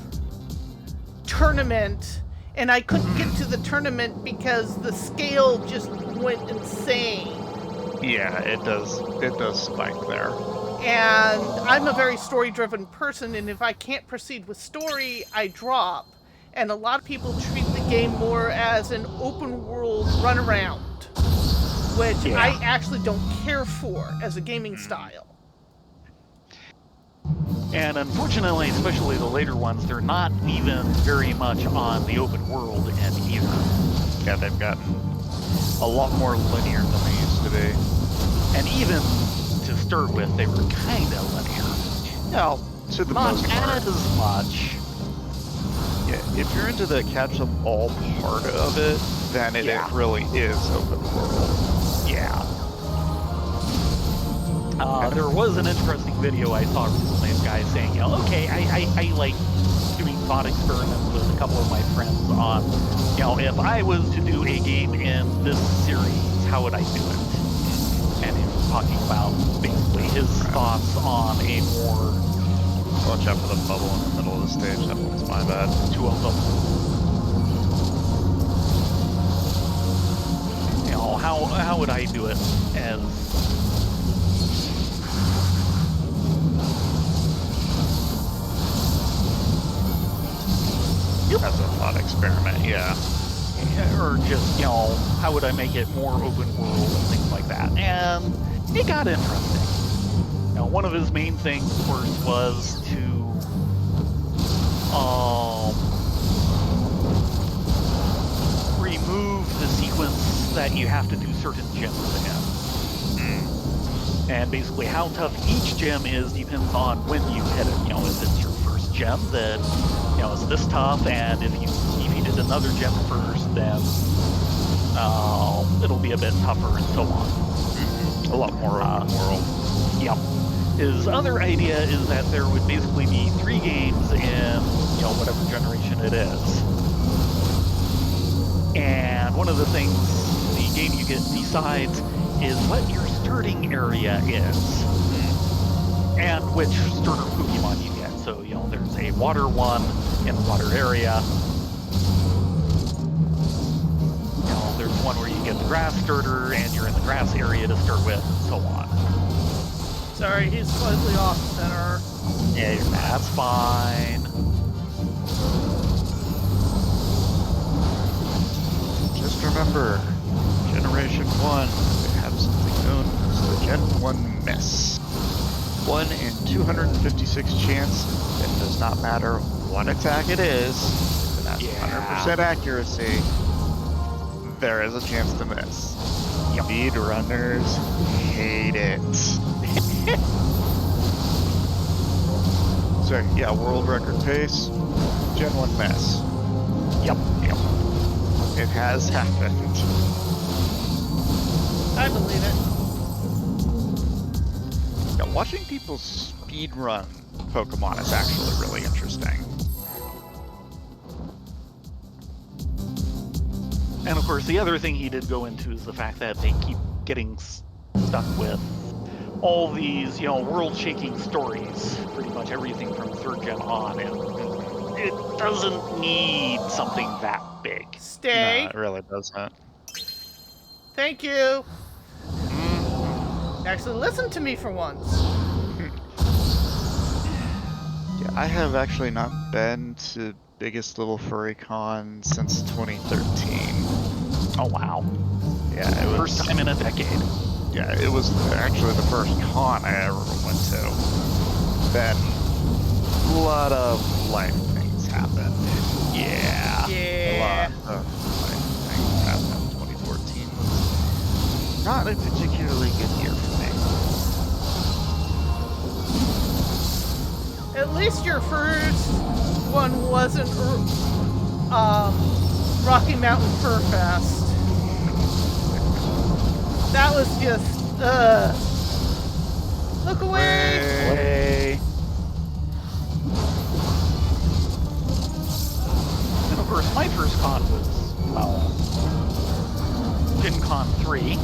tournament, and I couldn't get to the tournament because the scale just went insane. Yeah, it does spike there. And I'm a very story-driven person, and if I can't proceed with story, I drop. And a lot of people treat the game more as an open-world runaround, which I actually don't care for as a gaming style. And unfortunately, especially the later ones, they're not even very much on the open world end either. Yeah, they've gotten a lot more linear than they used to be. And even to start with, they were kind of linear. Yeah, to the Not most part. as much. Yeah, if you're into the catch-up-all part of it, then it really is open world. Yeah. There was an interesting video I saw recently of guys saying, okay, I like doing thought experiments with a couple of my friends on, if I was to do a game in this series, how would I do it? And he was talking about basically his thoughts on a more... Watch out for the bubble in the middle of the stage. That one's my bad. Two of them. How would I do it as... As a thought experiment, yeah. Or just, how would I make it more open world and things like that. And it got interesting. One of his main things, of course, was to remove the sequence that you have to do certain gems in. And basically how tough each gem is depends on when you hit it. If it's your first gem, then it's this tough, and if you did another gem first, then it'll be a bit tougher, and so on. A lot more open world. Yep. His other idea is that there would basically be 3 games in, whatever generation it is. And one of the things the game you get decides is what your starting area is. And which starter Pokemon you get. So, there's a water one in the water area. There's one where you get the grass starter and you're in the grass area to start with, and so on. Sorry, he's slightly off center. Yeah, that's fine. Just remember, Generation 1, they have something known as the Gen 1 miss. 1 in 256 chance, it does not matter what attack it is, if it has 100% accuracy, there is a chance to miss. Speed runners hate it. So yeah, world record pace, Gen 1 miss. Yep. It has happened. I believe it. Now, watching people speedrun Pokemon is actually really interesting. And of course, the other thing he did go into is the fact that they keep getting stuck with all these, world-shaking stories, pretty much everything from 3rd gen on, and it doesn't need something that big. No, Stay. it really doesn't. Thank you. Mhm. Actually, listen to me for once. Yeah, I have actually not been to Biggest Little Furry Con since 2013. Oh wow. Yeah, it was First time in a decade. Yeah, it was actually the first con I ever went to. Then a lot of life things happened. Yeah. A Yeah. lot of life things happened. 2014 was not a particularly good year for me. At least your first one wasn't Rocky Mountain Fur Fest. That was just look away. Way. And of course, my first con was, Gen Con 3.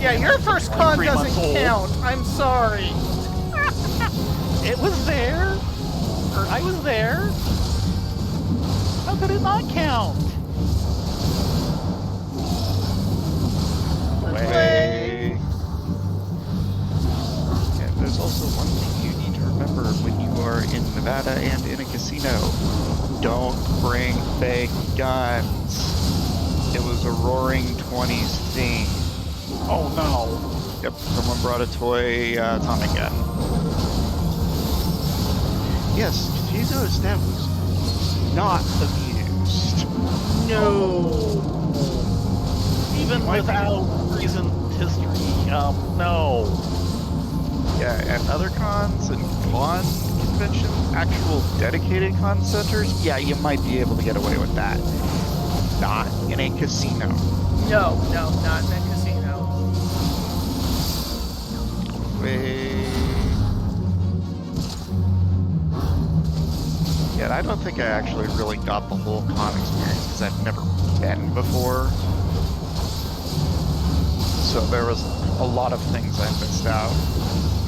Yeah, your first con 3 months doesn't old. count. I'm sorry. It was there. Or I was there. How could it not count? Way. And there's also one thing you need to remember when you are in Nevada and in a casino. Don't bring fake guns. It was a Roaring 20s theme. Oh no. Yep, someone brought a toy Tommy gun. Yes, did you notice that was not amused? No. Even without recent history, no. Yeah, at other cons and con conventions, actual dedicated con centers, yeah, you might be able to get away with that. Not in a casino. No, not in a casino. Yeah, I don't think I actually really got the whole con experience because I've never been before. So there was a lot of things I missed out.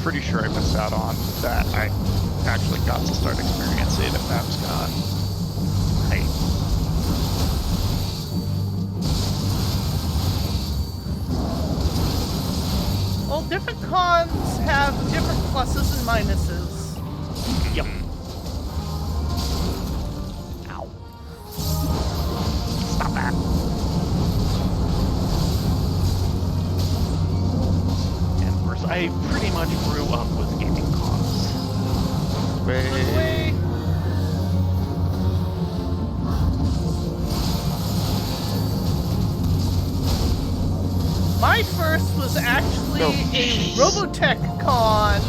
Pretty sure I missed out on that I actually got to start experiencing at MapsCon. Well, different cons have different pluses and minuses. Yep. Ow. Stop that. And of course, I pretty much grew up with gaming cons. Way. My first was actually No. a Robotech con,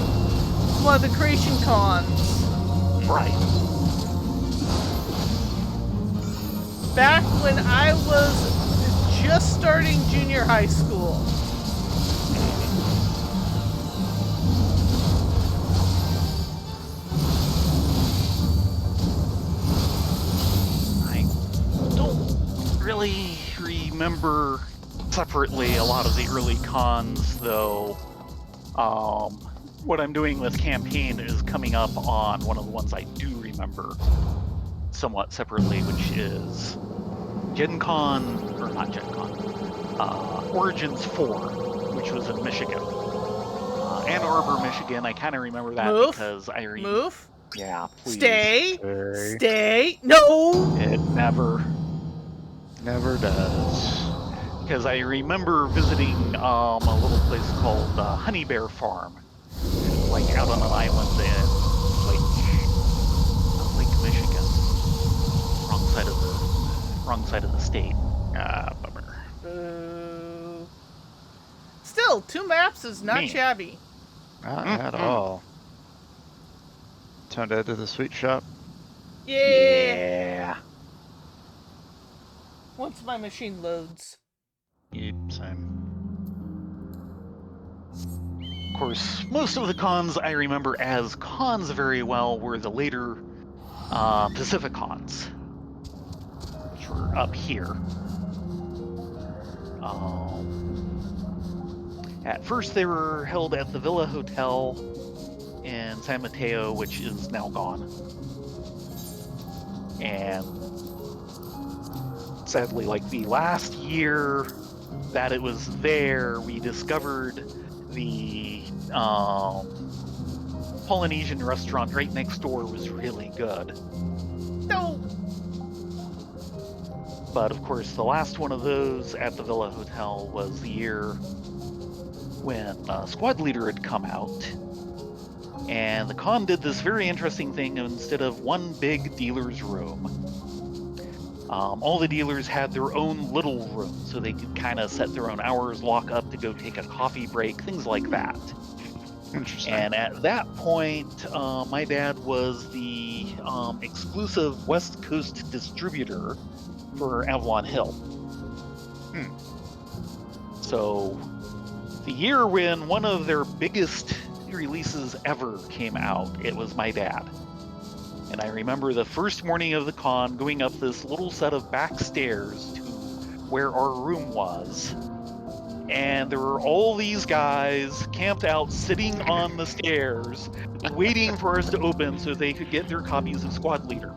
one of the creation cons. Right. Back when I was just starting junior high school. I don't really remember separately a lot of the early cons, though. What I'm doing with campaign is coming up on one of the ones I do remember somewhat separately, which is Gen Con, or not Gen Con, Origins 4, which was in Michigan. Ann Arbor, Michigan. I kind of remember that Move. because I Move. Yeah, please. Stay. Stay. No. It never. Never does. Because I remember visiting a little place called Honey Bear Farm, like out on an island in Lake Michigan, wrong side of the state. Bummer. Boo. Still, 2 maps is not Me. shabby. Not at all. Turned into the sweet shop. Yeah. Once my machine loads. Yep, same. Of course, most of the cons I remember as cons very well were the later Pacific cons, which were up here. At first, they were held at the Villa Hotel in San Mateo, which is now gone. And sadly, like the last year that it was there, we discovered the Polynesian restaurant right next door was really good. No. But of course, the last one of those at the Villa Hotel was the year when Squad Leader had come out. And the con did this very interesting thing. Instead of one big dealer's room, all the dealers had their own little room, so they could kind of set their own hours, lock up to go take a coffee break, things like that. Interesting. And at that point, my dad was the exclusive West Coast distributor for Avalon Hill. So the year when one of their biggest releases ever came out, it was my dad. And I remember the first morning of the con going up this little set of back stairs to where our room was. And there were all these guys camped out sitting on the stairs waiting for us to open so they could get their copies of Squad Leader.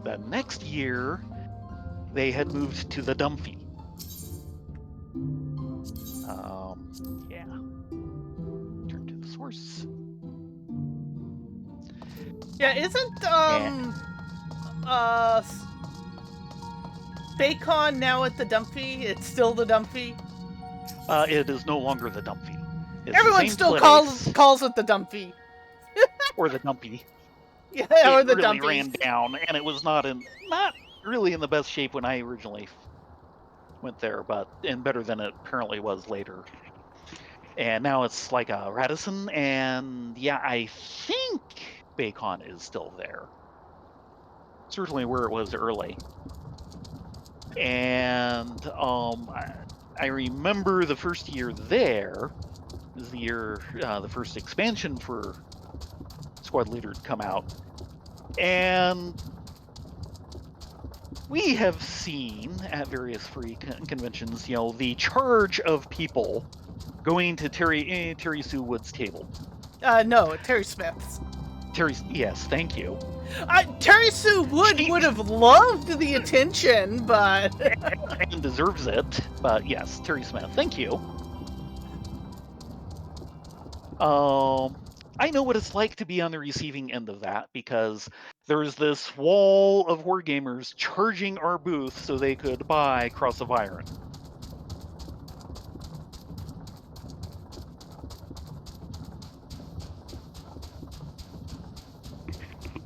The next year, they had moved to the Dumphy. Yeah. Turn to the source. Yeah, isn't Bacon now at the Dumphy? It's still the Dumphy. It is no longer the Dumphy. It's Everyone the same still place, calls it the Dumphy. or the Dumpy. Yeah, It or the really Dumpy. ran down, and it was not really in the best shape when I originally went there, and better than it apparently was later. And now it's like a Radisson, and yeah, I think Bacon is still there. Certainly where it was early. And I remember the first year there is the year the first expansion for Squad Leader had come out. And we have seen at various free conventions, the charge of people going to Terry Sue Wood's table. No, Terry Smith's. Yes, thank you. Terry Sue Wood would have loved the attention, but and deserves it. But yes, Terry Smith, thank you. I know what it's like to be on the receiving end of that, because there's this wall of wargamers charging our booth so they could buy Cross of Iron.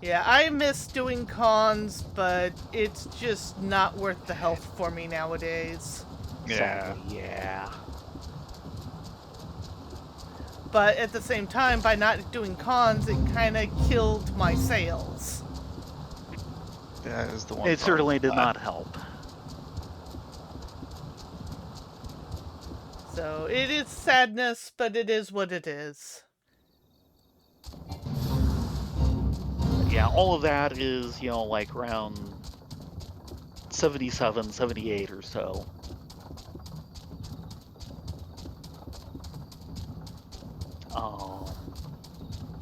yeah, I miss doing cons, but it's just not worth the health for me nowadays. Yeah. Sadly, yeah. But at the same time, by not doing cons, it kind of killed my sales. That is the one. It certainly did not help. So it is sadness, but it is what it is. Yeah, all of that is, like around 77, 78 or so.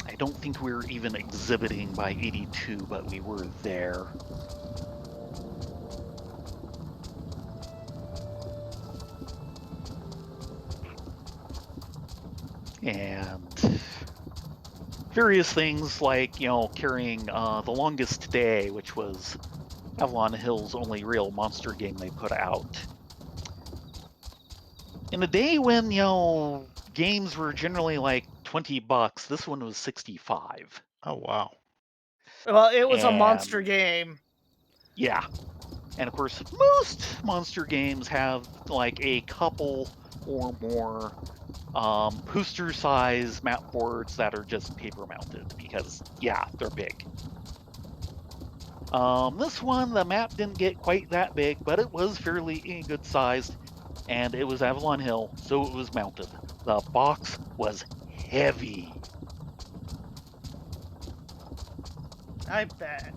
I don't think we were even exhibiting by 82, but we were there. And various things like, carrying The Longest Day, which was Avalon Hill's only real monster game they put out. In a day when, games were generally like $20, this one was $65. Oh, wow. Well, it was a monster game. Yeah. And of course, most monster games have like a couple or more booster size map boards that are just paper mounted, because yeah, they're big. This one, the map didn't get quite that big, but it was fairly good sized, and it was Avalon Hill, so it was mounted. The box was heavy. I bet.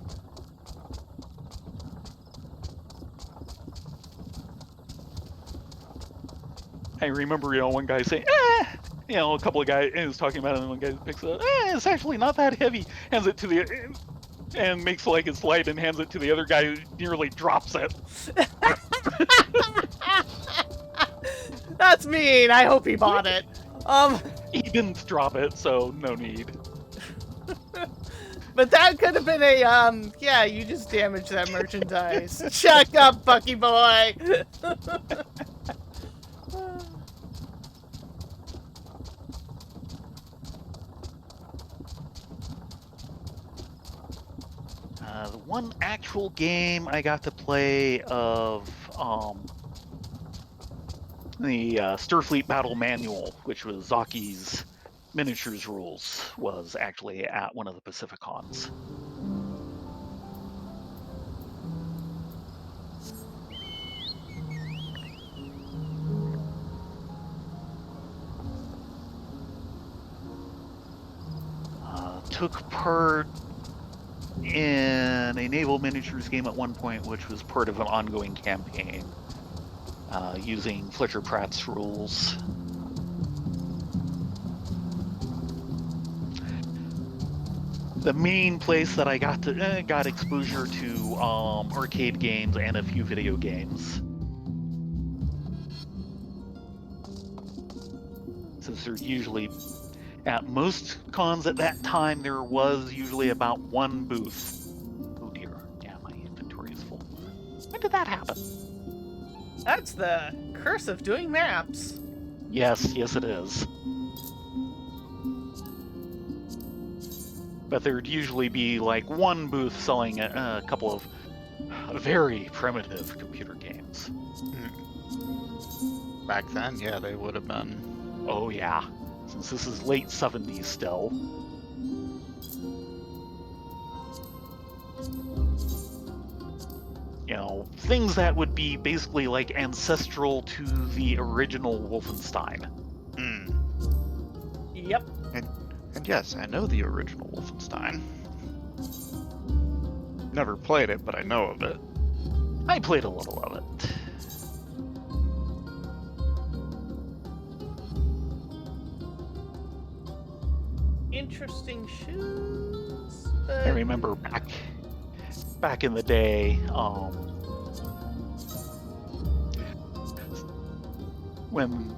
I remember, one guy saying, a couple of guys was talking about it, and one guy picks it up, it's actually not that heavy, hands it to the, and makes like it's light and hands it to the other guy who nearly drops it. That's mean. I hope he bought it. He didn't drop it, so no need. But that could have been a, yeah, you just damaged that merchandise. Shut up, Bucky boy! The one actual game I got to play of the Starfleet Battle Manual, which was Zaki's miniatures rules, was actually at one of the Pacificons. Took part in a naval miniatures game at one point, which was part of an ongoing campaign, using Fletcher Pratt's rules. The main place that I got exposure to arcade games and a few video games. Since they're usually, at most cons at that time, there was usually about one booth. Oh dear, yeah, my inventory is full. When did that happen? That's the curse of doing maps. Yes, it is. But there'd usually be like one booth selling a couple of very primitive computer games. Back then, yeah, they would have been. Oh yeah, since this is late 70s still. Things that would be basically like ancestral to the original Wolfenstein. Yep. And yes, I know the original Wolfenstein. Never played it, but I know of it. I played a little of it. Interesting shoes. I remember back in the day, when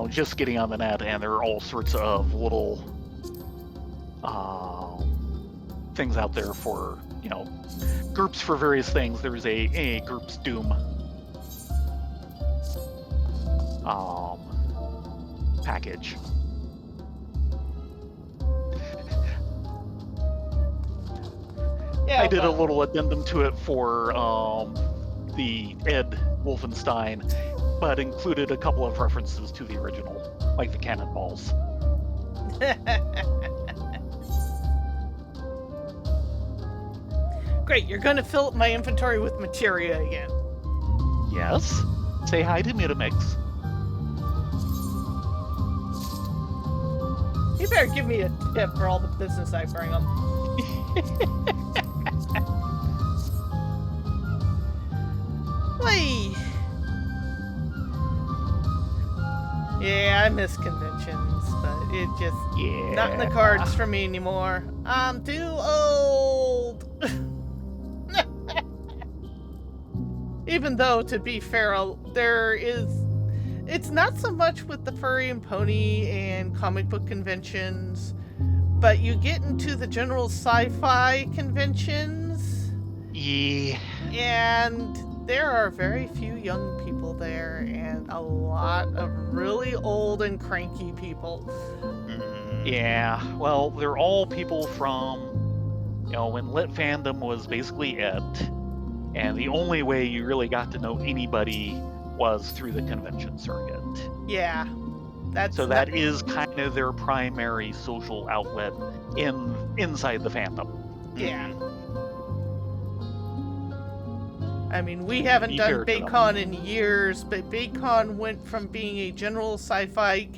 just getting on the net, and there are all sorts of little things out there for groups for various things. There's a groups Doom package. Yeah, I did a little addendum to it for the Ed Wolfenstein, but included a couple of references to the original, like the cannonballs. Great, you're gonna fill up my inventory with materia again. Yes. Say hi to Mutamix. You better give me a tip for all the business I bring him. Wait. Yeah, I miss conventions, but it just not in the cards for me anymore. I'm too old. Even though, to be fair, it's not so much with the furry and pony and comic book conventions, but you get into the general sci-fi conventions. Yeah. And there are very few young people there, and a lot of really old and cranky people. Yeah, well, they're all people from, when lit fandom was basically it, and the only way you really got to know anybody was through the convention circuit. Yeah. That is kind of their primary social outlet inside the fandom. Yeah. I mean, we haven't done BayCon in years, but BayCon went from being a general sci-fi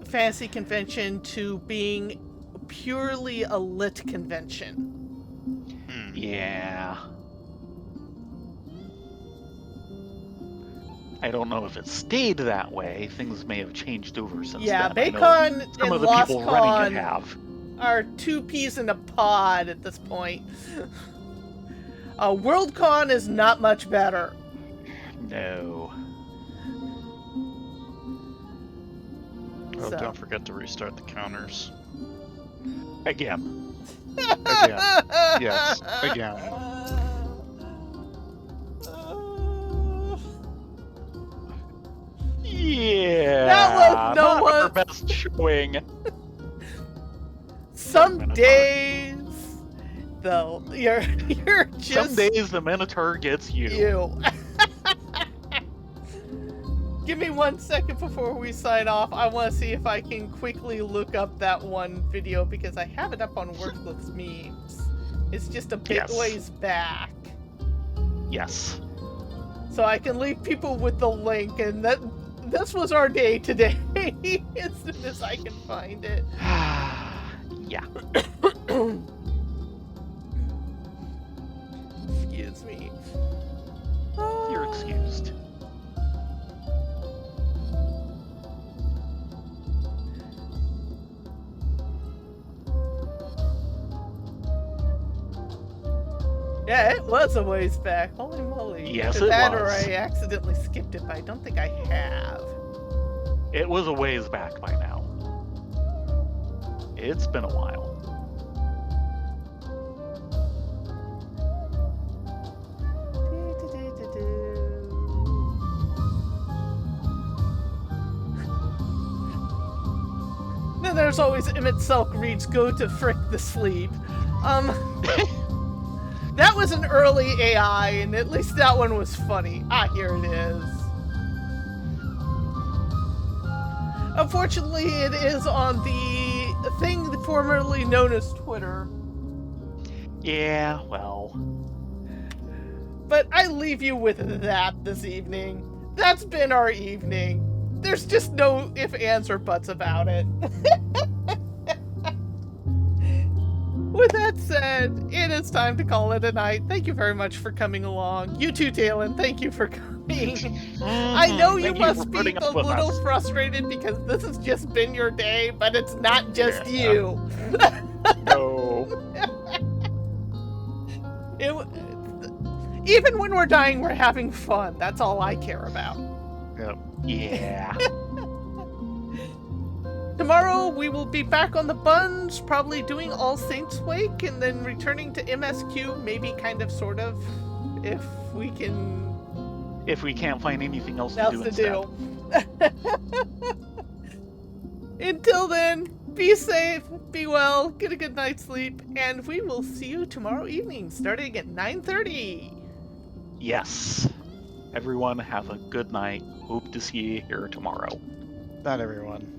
fantasy convention to being purely a lit convention. Yeah. I don't know if it stayed that way. Things may have changed over since Yeah, then. I know Baycon some and of the people running it LostCon have. are two peas in a pod at this point. Worldcon is not much better. No. Oh, So. don't forget to restart the counters. Again. Again. Yes, again. Yeah. That was no not our one- best showing. Some Minotaur. days, though, you're just Some days the Minotaur gets you. you. Give me 1 second before we sign off. I want to see if I can quickly look up that one video because I have it up on Worthless Memes. It's just a bit Yes. ways back. Yes. So I can leave people with the link, and this was our day today. As soon as I can find it. Yeah. Excuse me. You're excused. Yeah, it was a ways back. Holy moly. Yes, Either it that was. or I accidentally skipped it, but I don't think I have. It was a ways back by now. It's been a while. Then there's always Emmett Selk reads "Go to frick the sleep." That was an early AI, and at least that one was funny. Ah, here it is. Unfortunately, it is on the thing formerly known as Twitter. Yeah, well. But I leave you with that this evening. That's been our evening. There's just no ifs, ands, or buts about it. With that said, it is time to call it a night. Thank you very much for coming along. You too, Talon. Thank you for coming. I know you Thank must for be putting a up with little us. frustrated because this has just been your day, but it's not just Yeah. you. No. Even when we're dying, we're having fun. That's all I care about. Yep. Yeah. Tomorrow we will be back on the buns, probably doing All Saints Wake, and then returning to MSQ, maybe kind of, sort of, if we can... If we can't find anything else to else do to instead. do. Until then, be safe, be well, get a good night's sleep, and we will see you tomorrow evening, starting at 9:30. Yes. Everyone have a good night. Hope to see you here tomorrow. Not everyone.